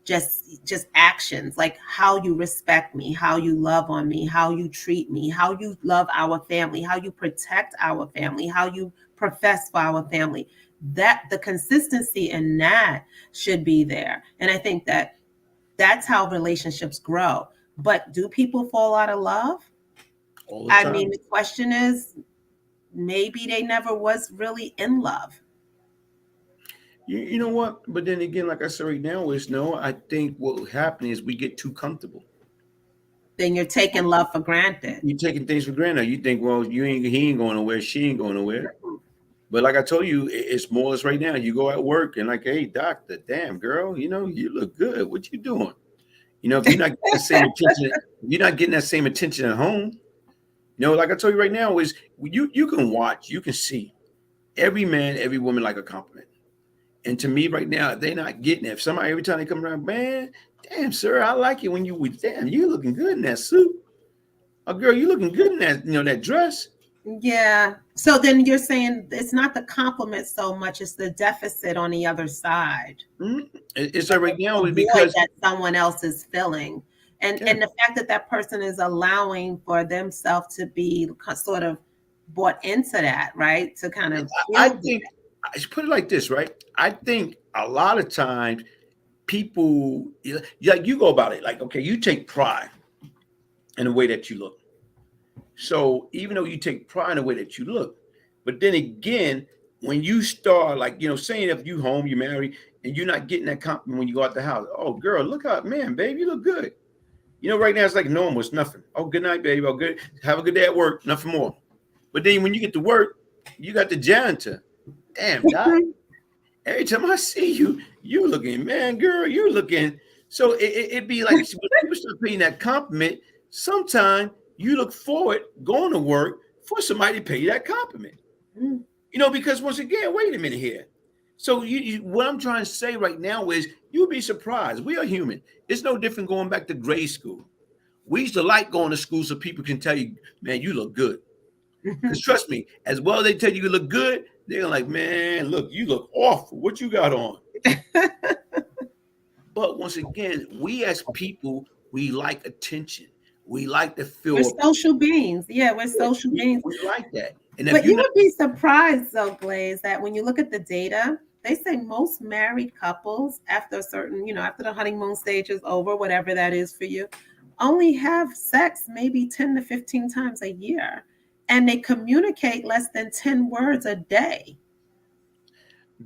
just actions, like how you respect me, how you love on me, how you treat me, how you love our family, how you protect our family, how you profess for our family. That the consistency in that should be there. And I think that that's how relationships grow. But do people fall out of love? All the I mean, time. the question is, maybe they never was really in love. You know what? But then again, like I said right now, is no, I think what will happen is we get too comfortable. Then you're taking love for granted. You're taking things for granted. You think, well, he ain't going nowhere, she ain't going nowhere. But like I told you, it's more or less right now. You go at work and like, hey, doctor, damn girl, you look good. What you doing? If you're not getting the same attention, if you're not getting that same attention at home. Like I told you right now, is you can watch, you can see every man, every woman like a compliment. And to me, right now, they're not getting it. If somebody every time they come around, man, damn, sir, I like it when damn, you looking good in that suit. Oh, girl, you looking good in that dress. Yeah. So then you're saying it's not the compliment so much, it's the deficit on the other side. Mhm. It's like right now A void because that someone else is filling. yeah, And the fact that that person is allowing for themselves to be sort of bought into that, right? To kind of I feel good. think I should put it like this, right? I think a lot of times people, like you go about it, like okay, you take pride in the way that you look. So even though you take pride in the way that you look, but then again, when you start like saying if you home, you married, and you're not getting that compliment when you go out the house. Oh, girl, look out, man, babe, you look good. Right now it's like normal, it's nothing. Oh, good night, baby. Oh, good. Have a good day at work. Nothing more. But then when you get to work, you got the janitor. Damn, doc. Every time I see you, you looking, man, girl, you looking. So it be like when people start paying that compliment, sometimes you look forward going to work for somebody to pay you that compliment. Mm. Because once again, wait a minute here. So what I'm trying to say right now is you'll be surprised. We are human. It's no different going back to grade school. We used to like going to school so people can tell you, man, you look good. Because trust me, as well as they tell you look good, they're like, man, look, you look awful. What you got on? But once again, we as people, we like attention. We like to We're feel social beings. Yeah, we're social beings. we like that. And if But you're you not, would be surprised, though, Glaze, that when you look at the data, they say most married couples, after a certain, after the honeymoon stage is over, whatever that is for you, only have sex maybe 10 to 15 times a year. And they communicate less than 10 words a day.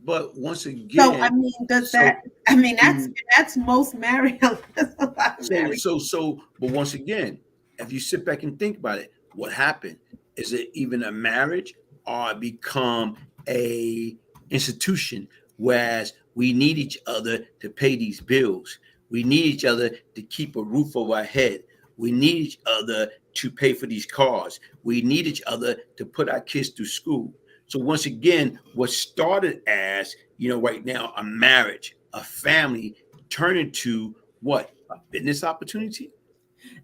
but once So, I again, mean, so that's do that's most married, that's a lot of so married. so so but once again, if you sit back and think about it, what happened? Is it even a marriage, or it become a institution, whereas we need each other to pay these bills, we need each other to keep a roof over our head, we need each other to pay for these cars, we need each other to put our kids through school. So once again, what started as, right now, a marriage, a family, turned into what? A business opportunity?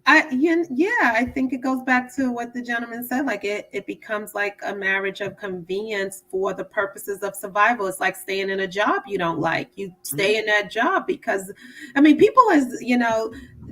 I think it goes back to what the gentleman said. Like it becomes like a marriage of convenience for the purposes of survival. It's like staying in a job you don't like. You Mhm. stay in that job because, I mean, people as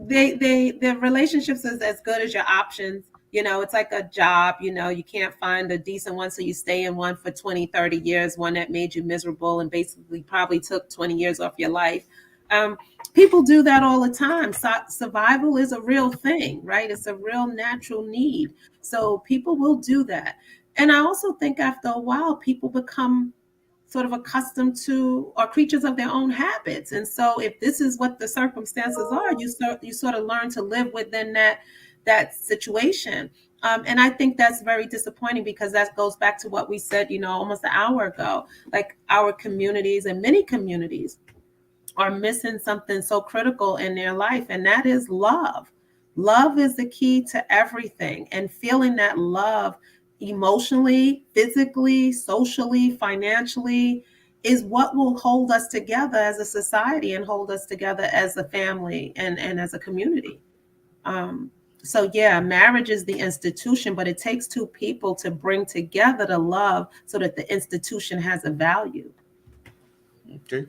their relationships is as good as your options. It's like a job. You can't find a decent one, so you stay in one for 20, 30 years, one that made you miserable and basically probably took 20 years off your life. Um, People do that all the time. Survival is a real thing, right? It's a real natural need. So people will do that. And I also think after a while, people become sort of accustomed to or creatures of their own habits. And so if this is what the circumstances are, you sort of learn to live within that situation. And I think that's very disappointing because that goes back to what we said, almost an hour ago. Like our communities and many communities are missing something so critical in their life, and that is love. Love is the key to everything, and feeling that love emotionally, physically, socially, financially is what will hold us together as a society and hold us together as a family and as a community. Um, so, yeah, marriage is the institution, but it takes two people to bring together the love so that the institution has a value. Okay.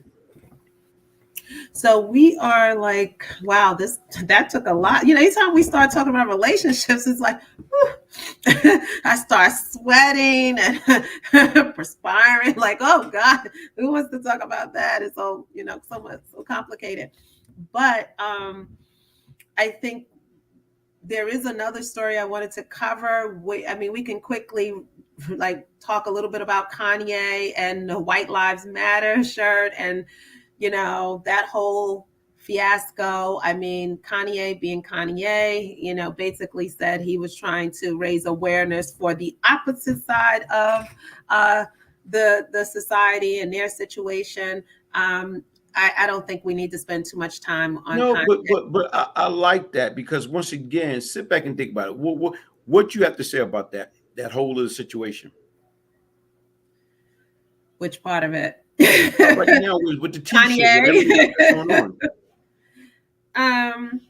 So we are like, wow, that took a lot. Anytime we start talking about relationships, it's like, whew, I start sweating and perspiring. Like, oh God, who wants to talk about that? It's so so much so complicated. But I think there is another story I wanted to cover. I mean, we can quickly like talk a little bit about Kanye and the White Lives Matter shirt and that whole fiasco. I mean, Kanye being Kanye, basically said he was trying to raise awareness for the opposite side of uh, the society and their situation. I don't think we need to spend too much time on No, Kanye. but I like that, because once again, sit back and think about it. What you have to say about that whole little situation Which part of it? right now with the T-shirt, with everything else Kanye. that's going on. um,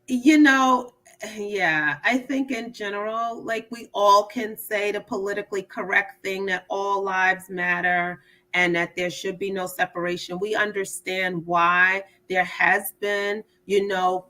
you know, yeah, I think in general, like we all can say the politically correct thing that all lives matter and that there should be no separation. We understand why there has been,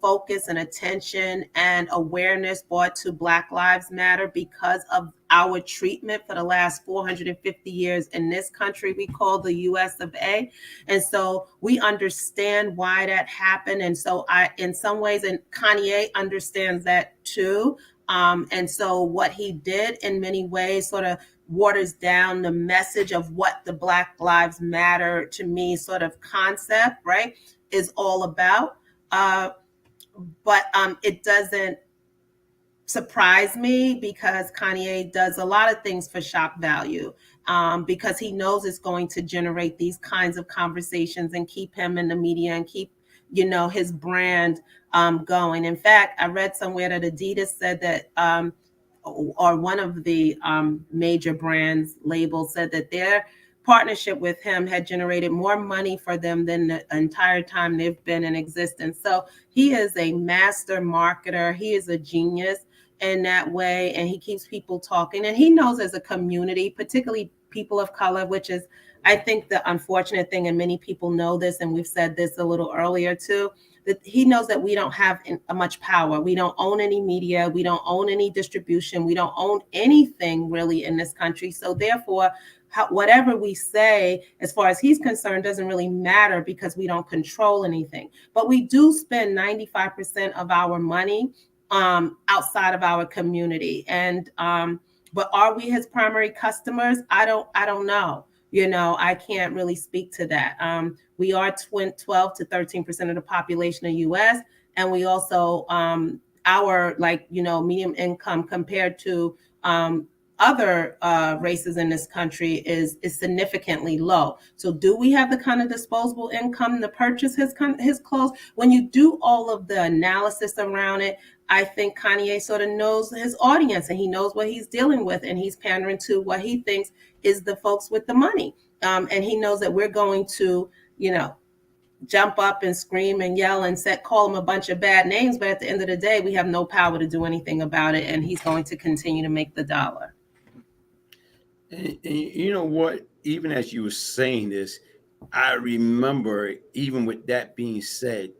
focus and attention and awareness brought to Black Lives Matter because of our treatment for the last 450 years in this country we call the US of A. And so we understand why that happened. And so in some ways, and Kanye understands that too. And so what he did in many ways sort of waters down the message of what the Black Lives Matter to me sort of concept, right, is all about. But it doesn't surprise me because Kanye does a lot of things for shock value, because he knows it's going to generate these kinds of conversations and keep him in the media and keep, his brand going. In fact, I read somewhere that Adidas said that, or one of the major brands labels said that their partnership with him had generated more money for them than the entire time they've been in existence. So he is a master marketer. He is a genius in that way, and he keeps people talking, and he knows as a community, particularly people of color, which is, I think, the unfortunate thing, and many people know this, and we've said this a little earlier too, that he knows that we don't have much power. We don't own any media. We don't own any distribution. We don't own anything really in this country. So therefore, whatever we say, as far as he's concerned, doesn't really matter because we don't control anything. But we do spend 95% of our money outside of our community. And but are we his primary customers? I don't know. I can't really speak to that. We are 12 to 13% of the population in the U.S. And we also our medium income compared to other races in this country is significantly low. So do we have the kind of disposable income to purchase his clothes? When you do all of the analysis around it, I think Kanye sort of knows his audience and he knows what he's dealing with, and he's pandering to what he thinks is the folks with the money. And he knows that we're going to, jump up and scream and yell and call him a bunch of bad names. But at the end of the day, we have no power to do anything about it. And he's going to continue to make the dollar. And you know what? Even as you were saying this, I remember, even with that being said,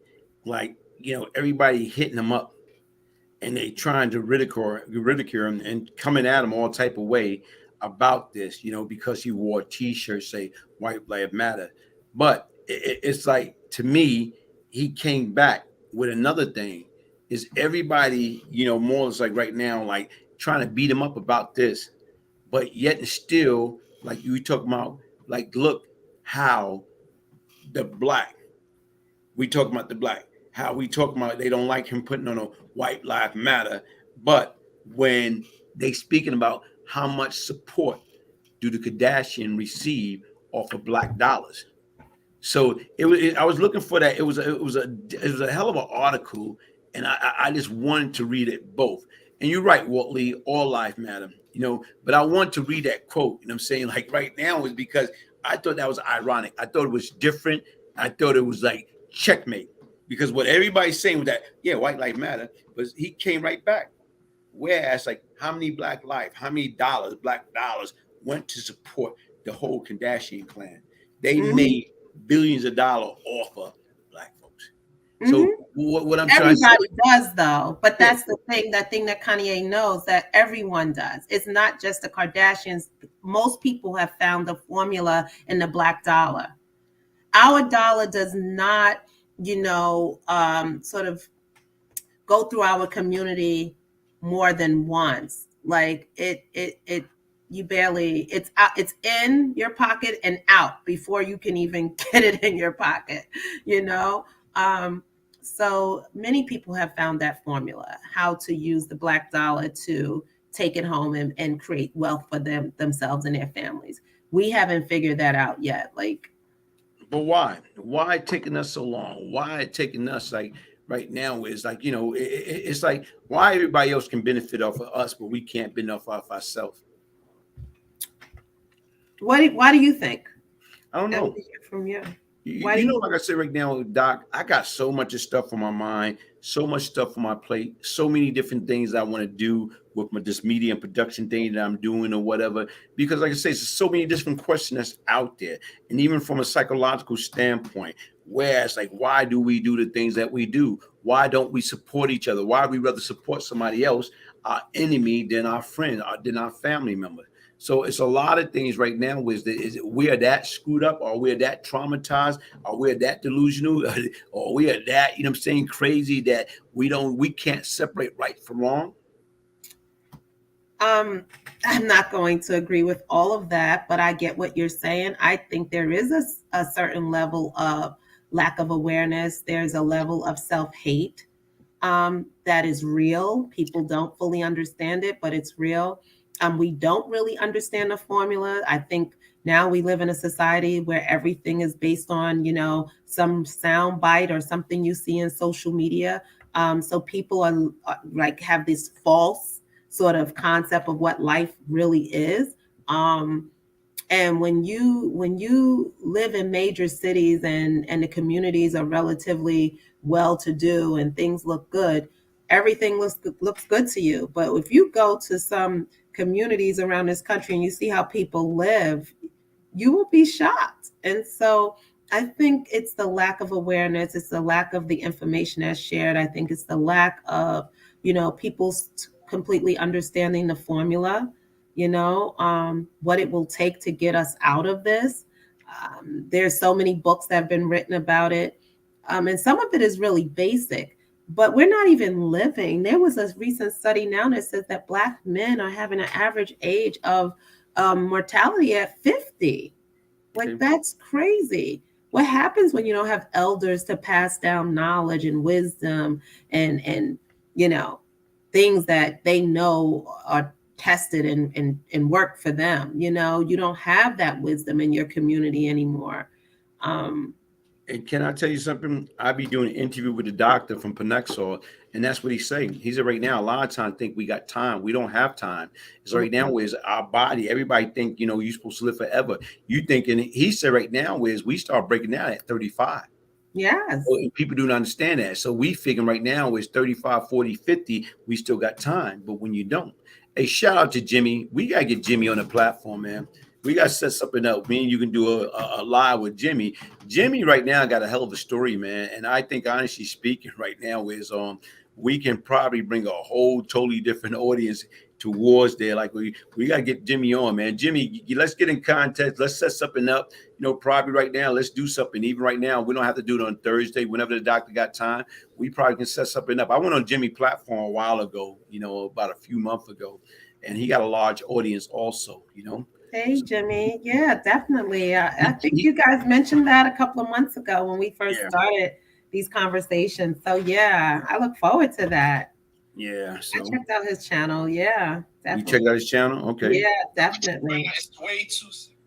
everybody hitting him up and they trying to ridicule him and coming at him all type of way about this, because he wore T-shirts say "White Lives Matter." But it's like, to me, he came back with another thing. Is everybody, more or less like right now, like trying to beat him up about this, but yet and still, like you talk about, like, look how the black, we talk about the black, how we talk about they don't like him putting on a White Lives Matter, but when they speaking about how much support do the Kardashian receive off of black dollars. So I was looking for that. It was a hell of an article, and I just wanted to read it both. And you're right, Walt Lee, all life matter, but I want to read that quote. I'm saying, like, right now is because I thought that was ironic. I thought it was different. I thought it was like checkmate, because what everybody's saying was that, yeah, white life matter, but he came right back. Whereas, like, how many black black dollars went to support the whole Kardashian clan? They made billions of dollars off of black folks. So what I'm trying to say, everybody does, though. But that's the thing. That thing that Kanye knows, that everyone does. It's not just the Kardashians. Most people have found the formula in the black dollar. Our dollar does not, sort of go through our community more than once. Like you barely, it's out, it's in your pocket and out before you can even get it in your pocket, so many people have found that formula, how to use the black dollar to take it home and create wealth for themselves and their families. We haven't figured that out yet. But why taking us so long? Why taking us, like, right now is like, it's like, why everybody else can benefit off of us, but we can't benefit off ourselves? Why do you think? I don't know. From you. Like I said right now, Doc, I got so much stuff on my mind, so much stuff on my plate, so many different things I want to do with this media and production thing that I'm doing or whatever. Because, like I say, there's so many different questions that's out there. And even from a psychological standpoint, whereas, like, why do we do the things that we do? Why don't we support each other? Why we rather support somebody else, our enemy, than our friend, or than our family member? So it's a lot of things right now. Is we are that screwed up, or we are that traumatized, or we are that delusional, or we are that, crazy that we can't separate right from wrong? I'm not going to agree with all of that, but I get what you're saying. I think there is a certain level of lack of awareness. There's a level of self-hate that is real. People don't fully understand it, but it's real. We don't really understand the formula. I think now we live in a society where everything is based on, some sound bite or something you see in social media. So people are like have this false sort of concept of what life really is. And when you live in major cities and the communities are relatively well-to-do and things look good, everything looks good to you. But if you go to some communities around this country and you see how people live, you will be shocked. And so I think it's the lack of awareness. It's the lack of the information that's shared. I think it's the lack of, people completely understanding the formula, what it will take to get us out of this. There's so many books that have been written about it. And some of it is really basic, but we're not even living. There was a recent study now that says that Black men are having an average age of mortality at 50. Like, Okay. that's crazy. What happens when you don't have elders to pass down knowledge and wisdom and you know things that they know are tested and work for them? You don't have that wisdom in your community anymore. Um, And can I tell you something? I be doing an interview with a doctor from Panexor, and that's what he's saying. He said right now, a lot of times think we got time. We don't have time. It's right now is our body. Everybody think, you're supposed to live forever. You thinking, he said right now is we start breaking down at 35. yes. Well, people don't understand that. So we figuring right now is 35, 40, 50. We still got time. But when you don't, hey, shout out to Jimmy. We got to get Jimmy on the platform, man. We got to set something up. Me and you can do a live with Jimmy. Jimmy right now got a hell of a story, man. And I think, honestly speaking, right now is we can probably bring a whole totally different audience towards there. Like we got to get Jimmy on, man. Jimmy, let's get in contact. Let's set something up. Probably right now, let's do something. Even right now, we don't have to do it on Thursday. Whenever the doctor got time, we probably can set something up. I went on Jimmy platform a while ago, about a few months ago, and he got a large audience also. Hey, So Jimmy. Yeah, definitely. I he, think he you guys mentioned that a couple of months ago when we first yeah, started these conversations. So, yeah, I look forward to that. yeah. I So checked out his channel. Yeah, you definitely. checked out his channel, okay? Yeah, definitely.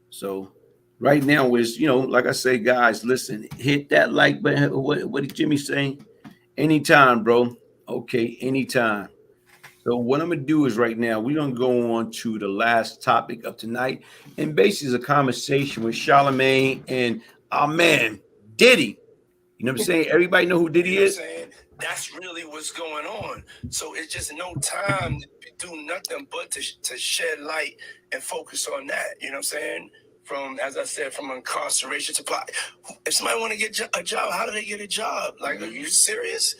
So right now is like I say, guys, listen, hit that like button. What did Jimmy say? Anytime, bro. Okay, anytime. So what I'm gonna do is right now we're gonna go on to the last topic of tonight, and basically it's a conversation with Charlemagne and our man Diddy. You know what I'm saying? Everybody know who Diddy is. That's really what's going on. So it's just no time to do nothing but to shed light and focus on that. You know what I'm saying? From, as I said, from incarceration to if somebody want to get a job, how do they get a job? Like, are you serious?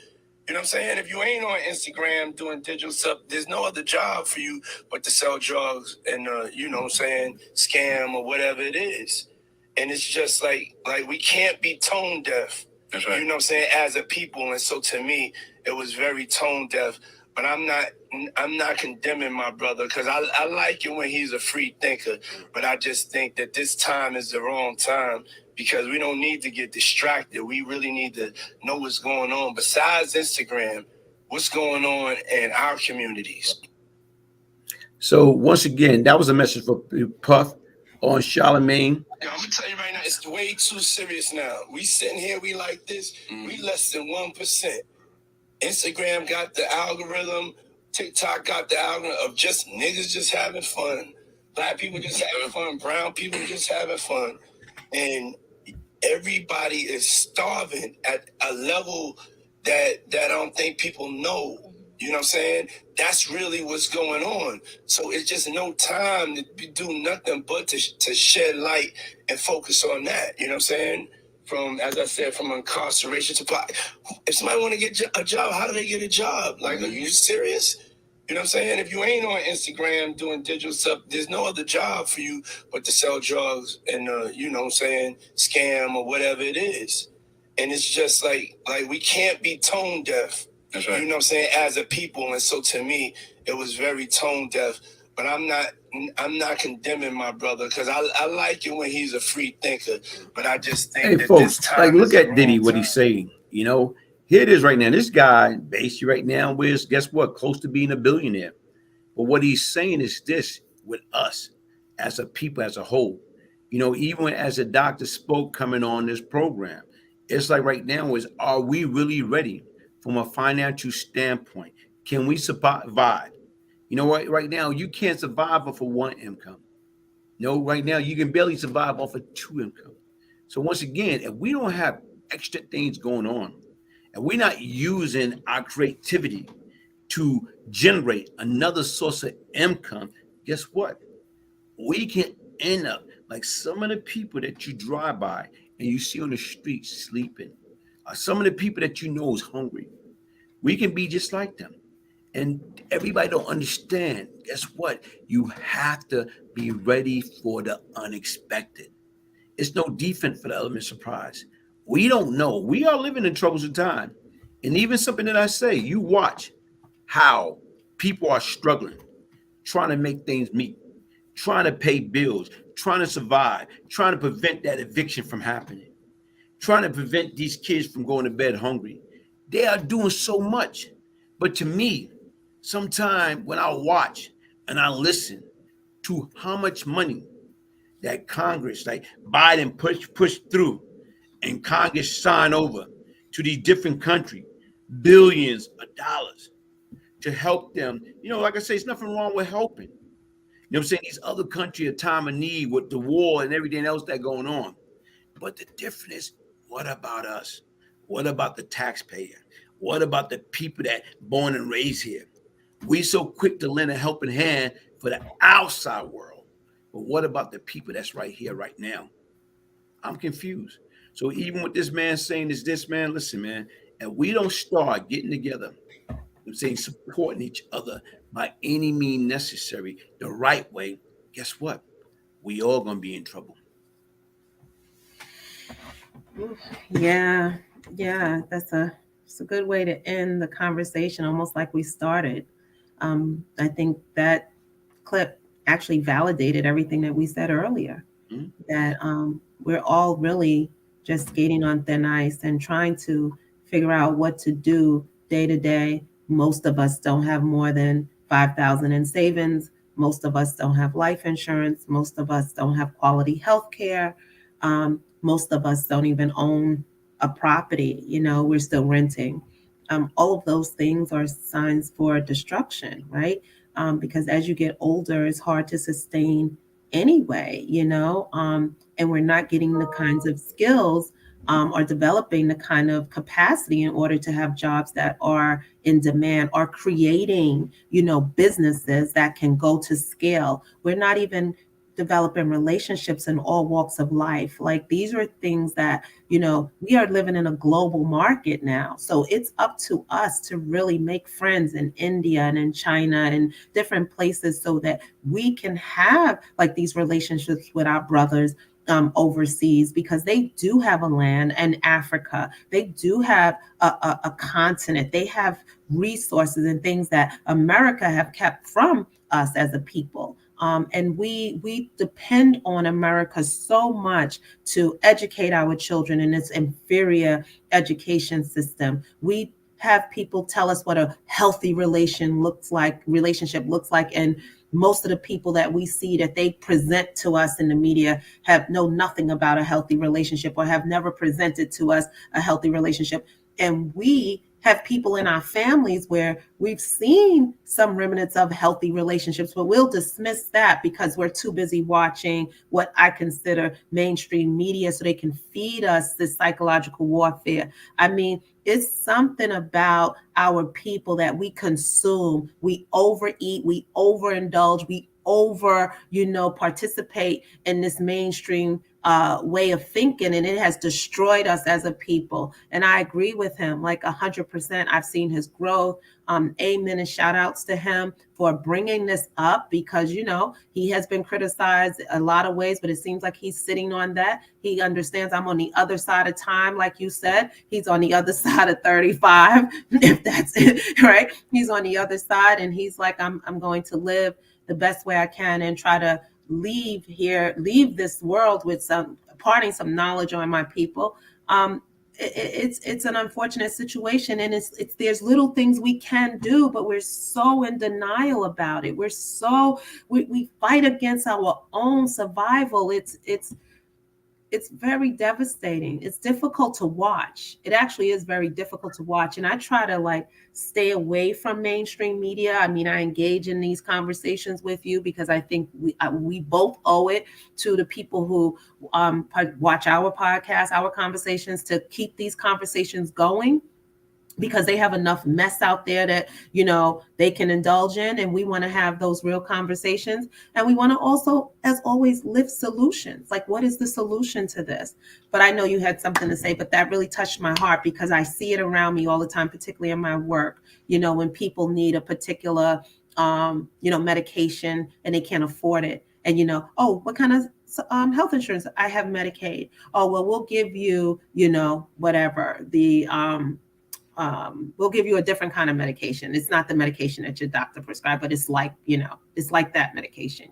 You know what I'm saying? If you ain't on Instagram doing digital stuff, there's no other job for you but to sell drugs and you know what I'm saying, scam or whatever it is. And it's just like we can't be tone deaf. That's right. You know what I'm saying, as a people. And so to me, it was very tone deaf. But I'm not condemning my brother because I like it when he's a free thinker. But I just think that this time is the wrong time because we don't need to get distracted. We really need to know what's going on. Besides Instagram, what's going on in our communities. So once again, that was a message for Puff on Charlemagne. I'm gonna tell you right now, it's way too serious now. We sitting here, we like this, we less than 1%. Instagram got the algorithm, TikTok got the algorithm of just niggas just having fun, black people just having fun, brown people just having fun, and everybody is starving at a level that I don't think people know. You know what I'm saying? That's really what's going on. So it's just no time to do nothing but to shed light and focus on that. You know what I'm saying? From, as I said, from incarceration to if somebody want to get a job, how do they get a job? Like, are you serious? You know what I'm saying? If you ain't on Instagram doing digital stuff, there's no other job for you but to sell drugs and you know what I'm saying, scam or whatever it is. And it's just like we can't be tone deaf. That's right. You know what I'm saying, as a people. And so to me, it was very tone deaf. But I'm not condemning my brother because I like it when he's a free thinker. But I just think Hey, that folks, this time like look is the at Diddy, wrong what time. he's saying. Here it is right now. This guy, basically right now, is guess what? Close to being a billionaire. But what he's saying is this with us as a people, as a whole. Even as a doctor spoke coming on this program, it's like right now is are we really ready from a financial standpoint? Can we survive? You know what? Right now, you can't survive off of one income. No, right now you can barely survive off of two income. So once again, if we don't have extra things going on, and we're not using our creativity to generate another source of income, guess what? We can end up like some of the people that you drive by and you see on the street sleeping, some of the people that you know is hungry. We can be just like them. And everybody don't understand. Guess what? You have to be ready for the unexpected. It's no defense for the element of surprise. We don't know. We are living in troublesome time. And even something that I say, you watch how people are struggling, trying to make things meet, trying to pay bills, trying to survive, trying to prevent that eviction from happening, trying to prevent these kids from going to bed hungry. They are doing so much. But to me, sometimes when I watch and I listen to how much money that Congress, like Biden, pushed through, and Congress signed over to these different countries, billions of dollars to help them. Like I say, it's nothing wrong with helping. I'm saying? These other countries, a time of need with the war and everything else that's going on. But the difference is, what about us? What about the taxpayer? What about the people that born and raised here? We so quick to lend a helping hand for the outside world. But what about the people that's right here, right now? I'm confused. So even with this man saying this, man, listen, man, and we don't start getting together, I'm saying supporting each other by any means necessary, the right way, guess what? We all gonna be in trouble. Yeah, yeah, it's a good way to end the conversation, almost like we started. I think that clip actually validated everything that we said earlier. Mhm. That we're all really just skating on thin ice and trying to figure out what to do day to day. Most of us don't have more than 5,000 in savings. Most of us don't have life insurance. Most of us don't have quality health care. Most of us don't even own a property. We're still renting. All of those things are signs for destruction, right? Because as you get older, it's hard to sustain anyway, and we're not getting the kinds of skills or developing the kind of capacity in order to have jobs that are in demand, or creating, businesses that can go to scale. We're not even developing relationships in all walks of life. Like, these are things that, we are living in a global market now. So it's up to us to really make friends in India and in China and different places, so that we can have like these relationships with our brothers overseas, because they do have a land, and Africa, they do have a continent, they have resources and things that America have kept from us as a people. And we depend on America so much to educate our children in this inferior education system. We have people tell us what a healthy relationship looks like, and most of the people that we see that they present to us in the media know nothing about a healthy relationship, or have never presented to us a healthy relationship. And we have people in our families where we've seen some remnants of healthy relationships, but we'll dismiss that because we're too busy watching what I consider mainstream media, so they can feed us this psychological warfare. I mean, it's something about our people that we consume. We overeat, we overindulge, we participate in this mainstream way of thinking, and it has destroyed us as a people. And I agree with him like 100%. I've seen his growth. Amen, and shout outs to him for bringing this up, because he has been criticized a lot of ways, but it seems like he's sitting on that. He understands I'm on the other side of time, like you said. He's on the other side of 35, if that's it, right? He's on the other side, and he's like, I'm going to live the best way I can and try to leave this world with imparting some knowledge on my people. It's an unfortunate situation, and it's there's little things we can do, but we're so in denial about it. We fight against our own survival. It's very devastating. It's difficult to watch. It actually is very difficult to watch. And I try to stay away from mainstream media. I mean, I engage in these conversations with you because I think we both owe it to the people who watch our podcast, our conversations, to keep these conversations going. because they have enough mess out there that they can indulge in, and we want to have those real conversations, and we want to also, as always, lift solutions. Like, what is the solution to this? But I know you had something to say, but that really touched my heart because I see it around me all the time, particularly in my work, when people need a particular medication and they can't afford it, and oh, what kind of health insurance? I have Medicaid. Oh, well, we'll give you whatever the we'll give you a different kind of medication. It's not the medication that your doctor prescribed, but it's like, it's like that medication.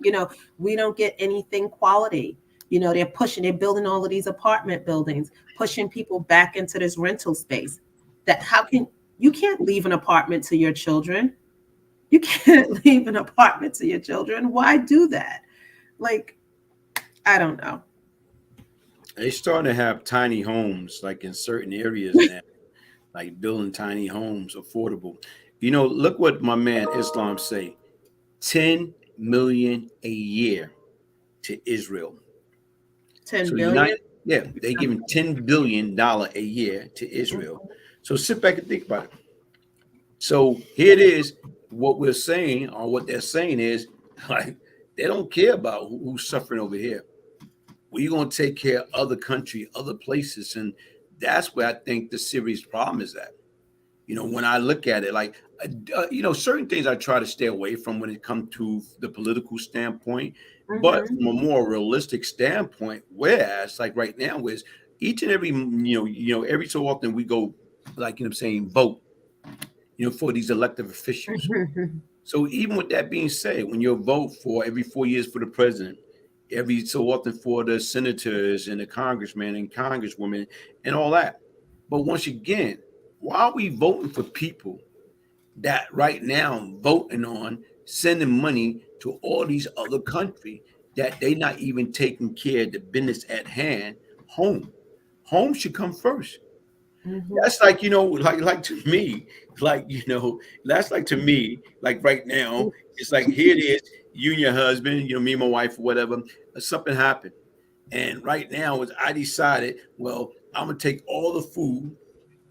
We don't get anything quality. They're building all of these apartment buildings, pushing people back into this rental space. You can't leave an apartment to your children. You can't leave an apartment to your children. Why do that? Like, I don't know. They're starting to have tiny homes, like in certain areas now, like building tiny homes, affordable. Look what my man Islam say: 10 million a year to Israel. 10 billion? Yeah, they give him $10 billion a year to Israel. So sit back and think about it. So here it is. What we're saying, or what they're saying, is like they don't care about who's suffering over here. We're going to take care of other country, other places, and that's where I think the serious problem is at. When I look at it, like certain things I try to stay away from when it comes to the political standpoint, but from a more realistic standpoint, whereas like right now is each and every every so often we go, like vote for these elected officials. So even with that being said, when you vote for every 4 years for the president, every so often for the senators and the congressmen and congresswomen and all that, but once again, why are we voting for people that right now voting on sending money to all these other countries that they not even taking care of the business at hand? Home should come first. That's like, like to me, like, that's like to me, like right now, it's like here it is, you and your husband, me and my wife or whatever, something happened. And right now is I decided, well, I'm gonna take all the food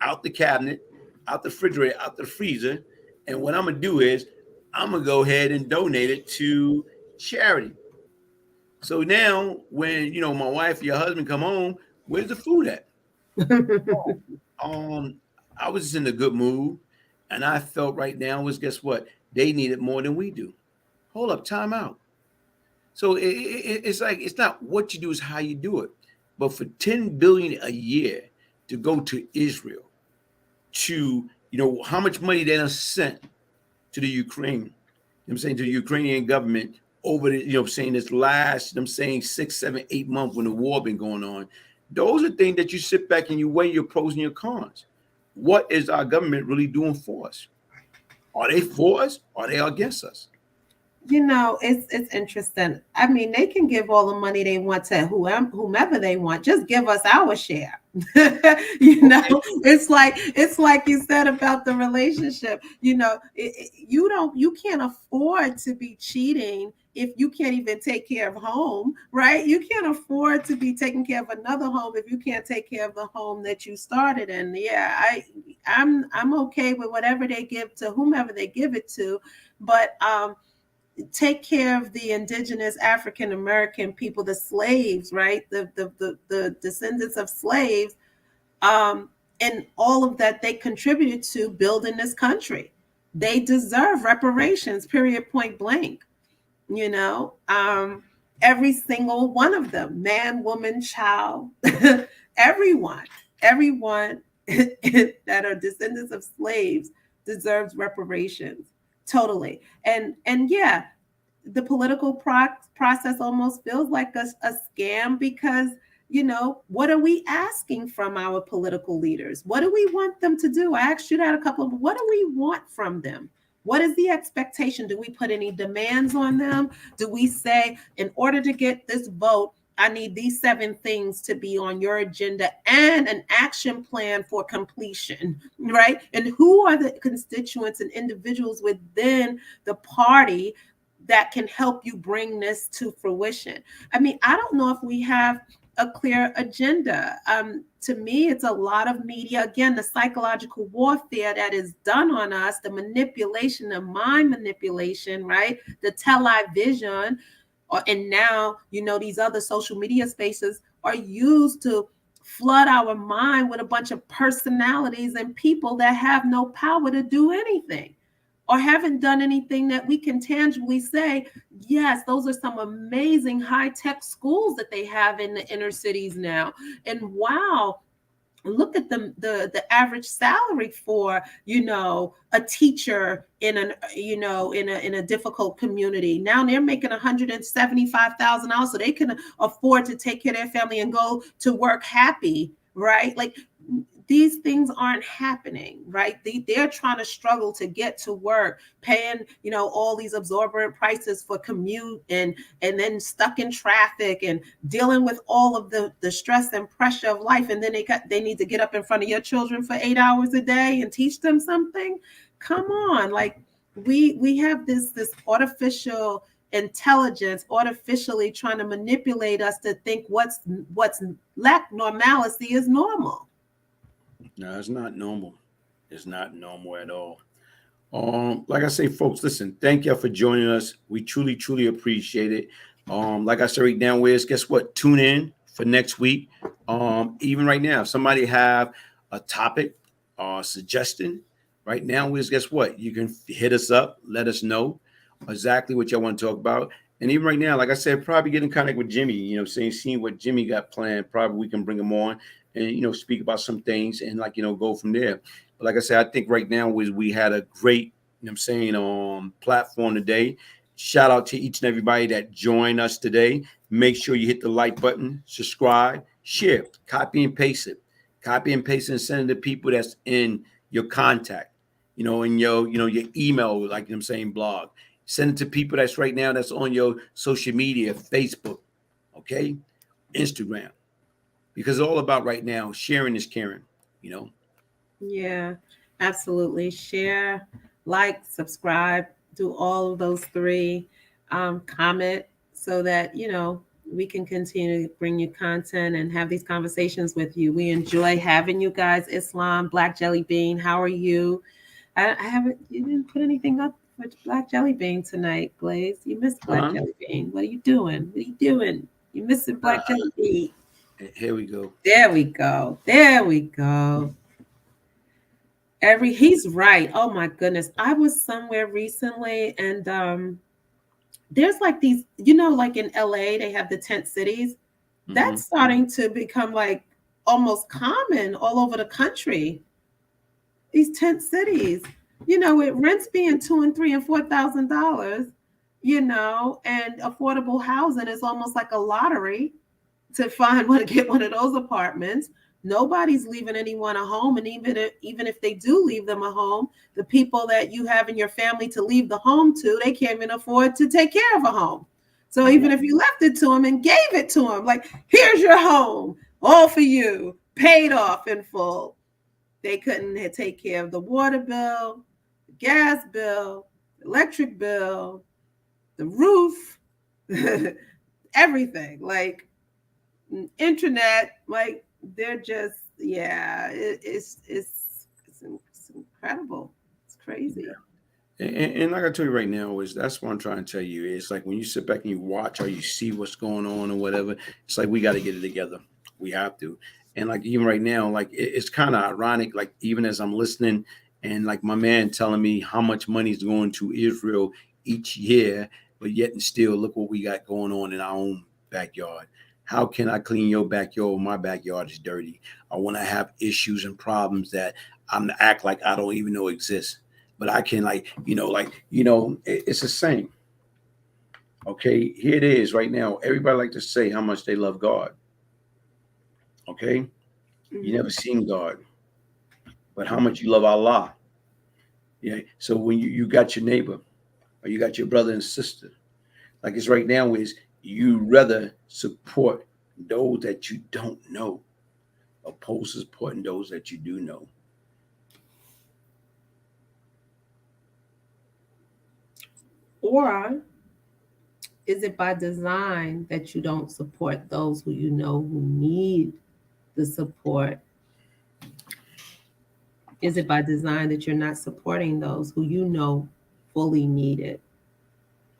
out the cabinet, out the refrigerator, out the freezer. And what I'm gonna do is I'm gonna go ahead and donate it to charity. So now when my wife or your husband come home, where's the food at? I was in a good mood, and I felt right now was, guess what? They need it more than we do. Hold up, time out. So it's like it's not what you do, is how you do it. But for 10 billion a year to go to Israel, to how much money they done sent to the Ukraine, I'm saying, to the Ukrainian government over the saying this last, I'm saying 6, 7, 8 months when the war been going on. Those are things that you sit back and you weigh your pros and your cons. What is our government really doing for us? Are they for us? Or are they against us? It's interesting. I mean, they can give all the money they want to whomever they want. Just give us our share. It's like you said about the relationship. You can't afford to be cheating if you can't even take care of home, right? You can't afford to be taking care of another home if you can't take care of the home that you started in. Yeah, I'm okay with whatever they give to whomever they give it to, but take care of the indigenous African American people, the slaves, right? The descendants of slaves, and all of that they contributed to building this country. They deserve reparations, period, point blank. Every single one of them, man, woman, child, everyone that are descendants of slaves deserves reparations. Totally. And yeah, the political process almost feels like a scam because, what are we asking from our political leaders? What do we want them to do? I asked you that a couple of, what do we want from them? What is the expectation? Do we put any demands on them? Do we say, in order to get this vote, I need these 7 things to be on your agenda and an action plan for completion, right? And who are the constituents and individuals within the party that can help you bring this to fruition? I mean, I don't know if we have a clear agenda. To me, it's a lot of media. Again, the psychological warfare that is done on us, the manipulation, the mind manipulation, right? The television, and now, these other social media spaces are used to flood our mind with a bunch of personalities and people that have no power to do anything or haven't done anything that we can tangibly say, yes, those are some amazing high-tech schools that they have in the inner cities now. And wow, look at the average salary for a teacher in a difficult community. Now they're making $175,000 so they can afford to take care of their family and go to work happy, right? Like, these things aren't happening, right? They're trying to struggle to get to work, paying, all these exorbitant prices for commute and then stuck in traffic and dealing with all of the stress and pressure of life. And then they need to get up in front of your children for 8 hours a day and teach them something. Come on. Like, we have this artificial intelligence artificially trying to manipulate us to think what's lack normalcy is normal. No, it's not normal. It's not normal at all. Like I say, folks, listen, thank you for joining us. We truly, truly appreciate it. Like I said right now, guess what? Tune in for next week. Even right now, if somebody have a topic or suggestion right now, guess what? You can hit us up, let us know exactly what y'all want to talk about. And even right now, like I said, probably getting in contact with Jimmy, seeing what Jimmy got planned. Probably we can bring him on and, speak about some things and go from there. But like I said, I think right now we had a great, platform today. Shout out to each and everybody that joined us today. Make sure you hit the like button, subscribe, share, copy and paste it. Copy and paste it and send it to people that's in your contact, in your email, blog. Send it to people that's right now that's on your social media, Facebook, okay, Instagram. Because it's all about right now, sharing is caring, Yeah, absolutely. Share, like, subscribe, do all of those three. Comment so that, we can continue to bring you content and have these conversations with you. We enjoy having you guys. Islam, Black Jelly Bean, how are you? You didn't put anything up for Black Jelly Bean tonight, Glaze. You missed Black Jelly Bean. What are you doing? What are you doing? You missing Black Jelly Bean. Here we go. There we go. There we go. He's right. Oh my goodness. I was somewhere recently and there's like these, like in LA, they have the tent cities. That's starting to become like almost common all over the country. These tent cities, with rents being $2,000 and $3,000 and $4,000, and affordable housing is almost like a lottery to get one of those apartments. Nobody's leaving anyone a home, and even if they do leave them a home, the people that you have in your family to leave the home to, they can't even afford to take care of a home. So even if you left it to them and gave it to them, like, here's your home, all for you, paid off in full, they couldn't take care of the water bill, the gas bill, electric bill, the roof, everything, like internet, like they're just, it's incredible. It's crazy. And like I tell you right now, that's what I'm trying to tell you. It's like when you sit back and you watch or you see what's going on or whatever, it's like we got to get it together. We have to. And like even right now, like it's kind of ironic, like even as I'm listening and like my man telling me how much money is going to Israel each year, but yet and still look what we got going on in our own backyard. How can I clean your backyard when my backyard is dirty? I want to have issues and problems that I'm to act like I don't even know exist. But I can it's the same. Okay, here it is right now. Everybody like to say how much they love God. Okay, you never seen God, but how much you love Allah. Yeah. So when you got your neighbor or you got your brother and sister, like it's right now is you rather support those that you don't know opposed to supporting those that you do know. Or is it by design that you don't support those who you know who need the support? Is it by design that you're not supporting those who you know fully need it?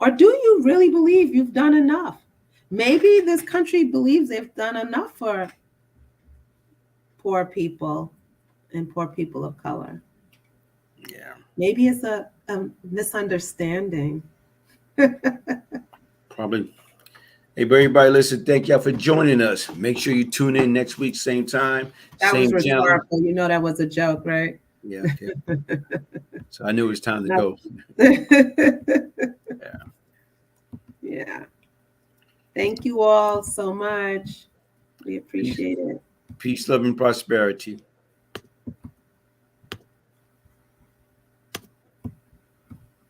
Or do you really believe you've done enough? Maybe this country believes they've done enough for poor people and poor people of color. Yeah. Maybe it's a misunderstanding. Probably. Hey, but everybody, listen, thank y'all for joining us. Make sure you tune in next week, same time, That was same channel. rhetorical. You know that was a joke, right? Yeah, okay. So I knew it was time to go. Yeah. Yeah. Thank you all so much. We appreciate it. Peace, love, and prosperity.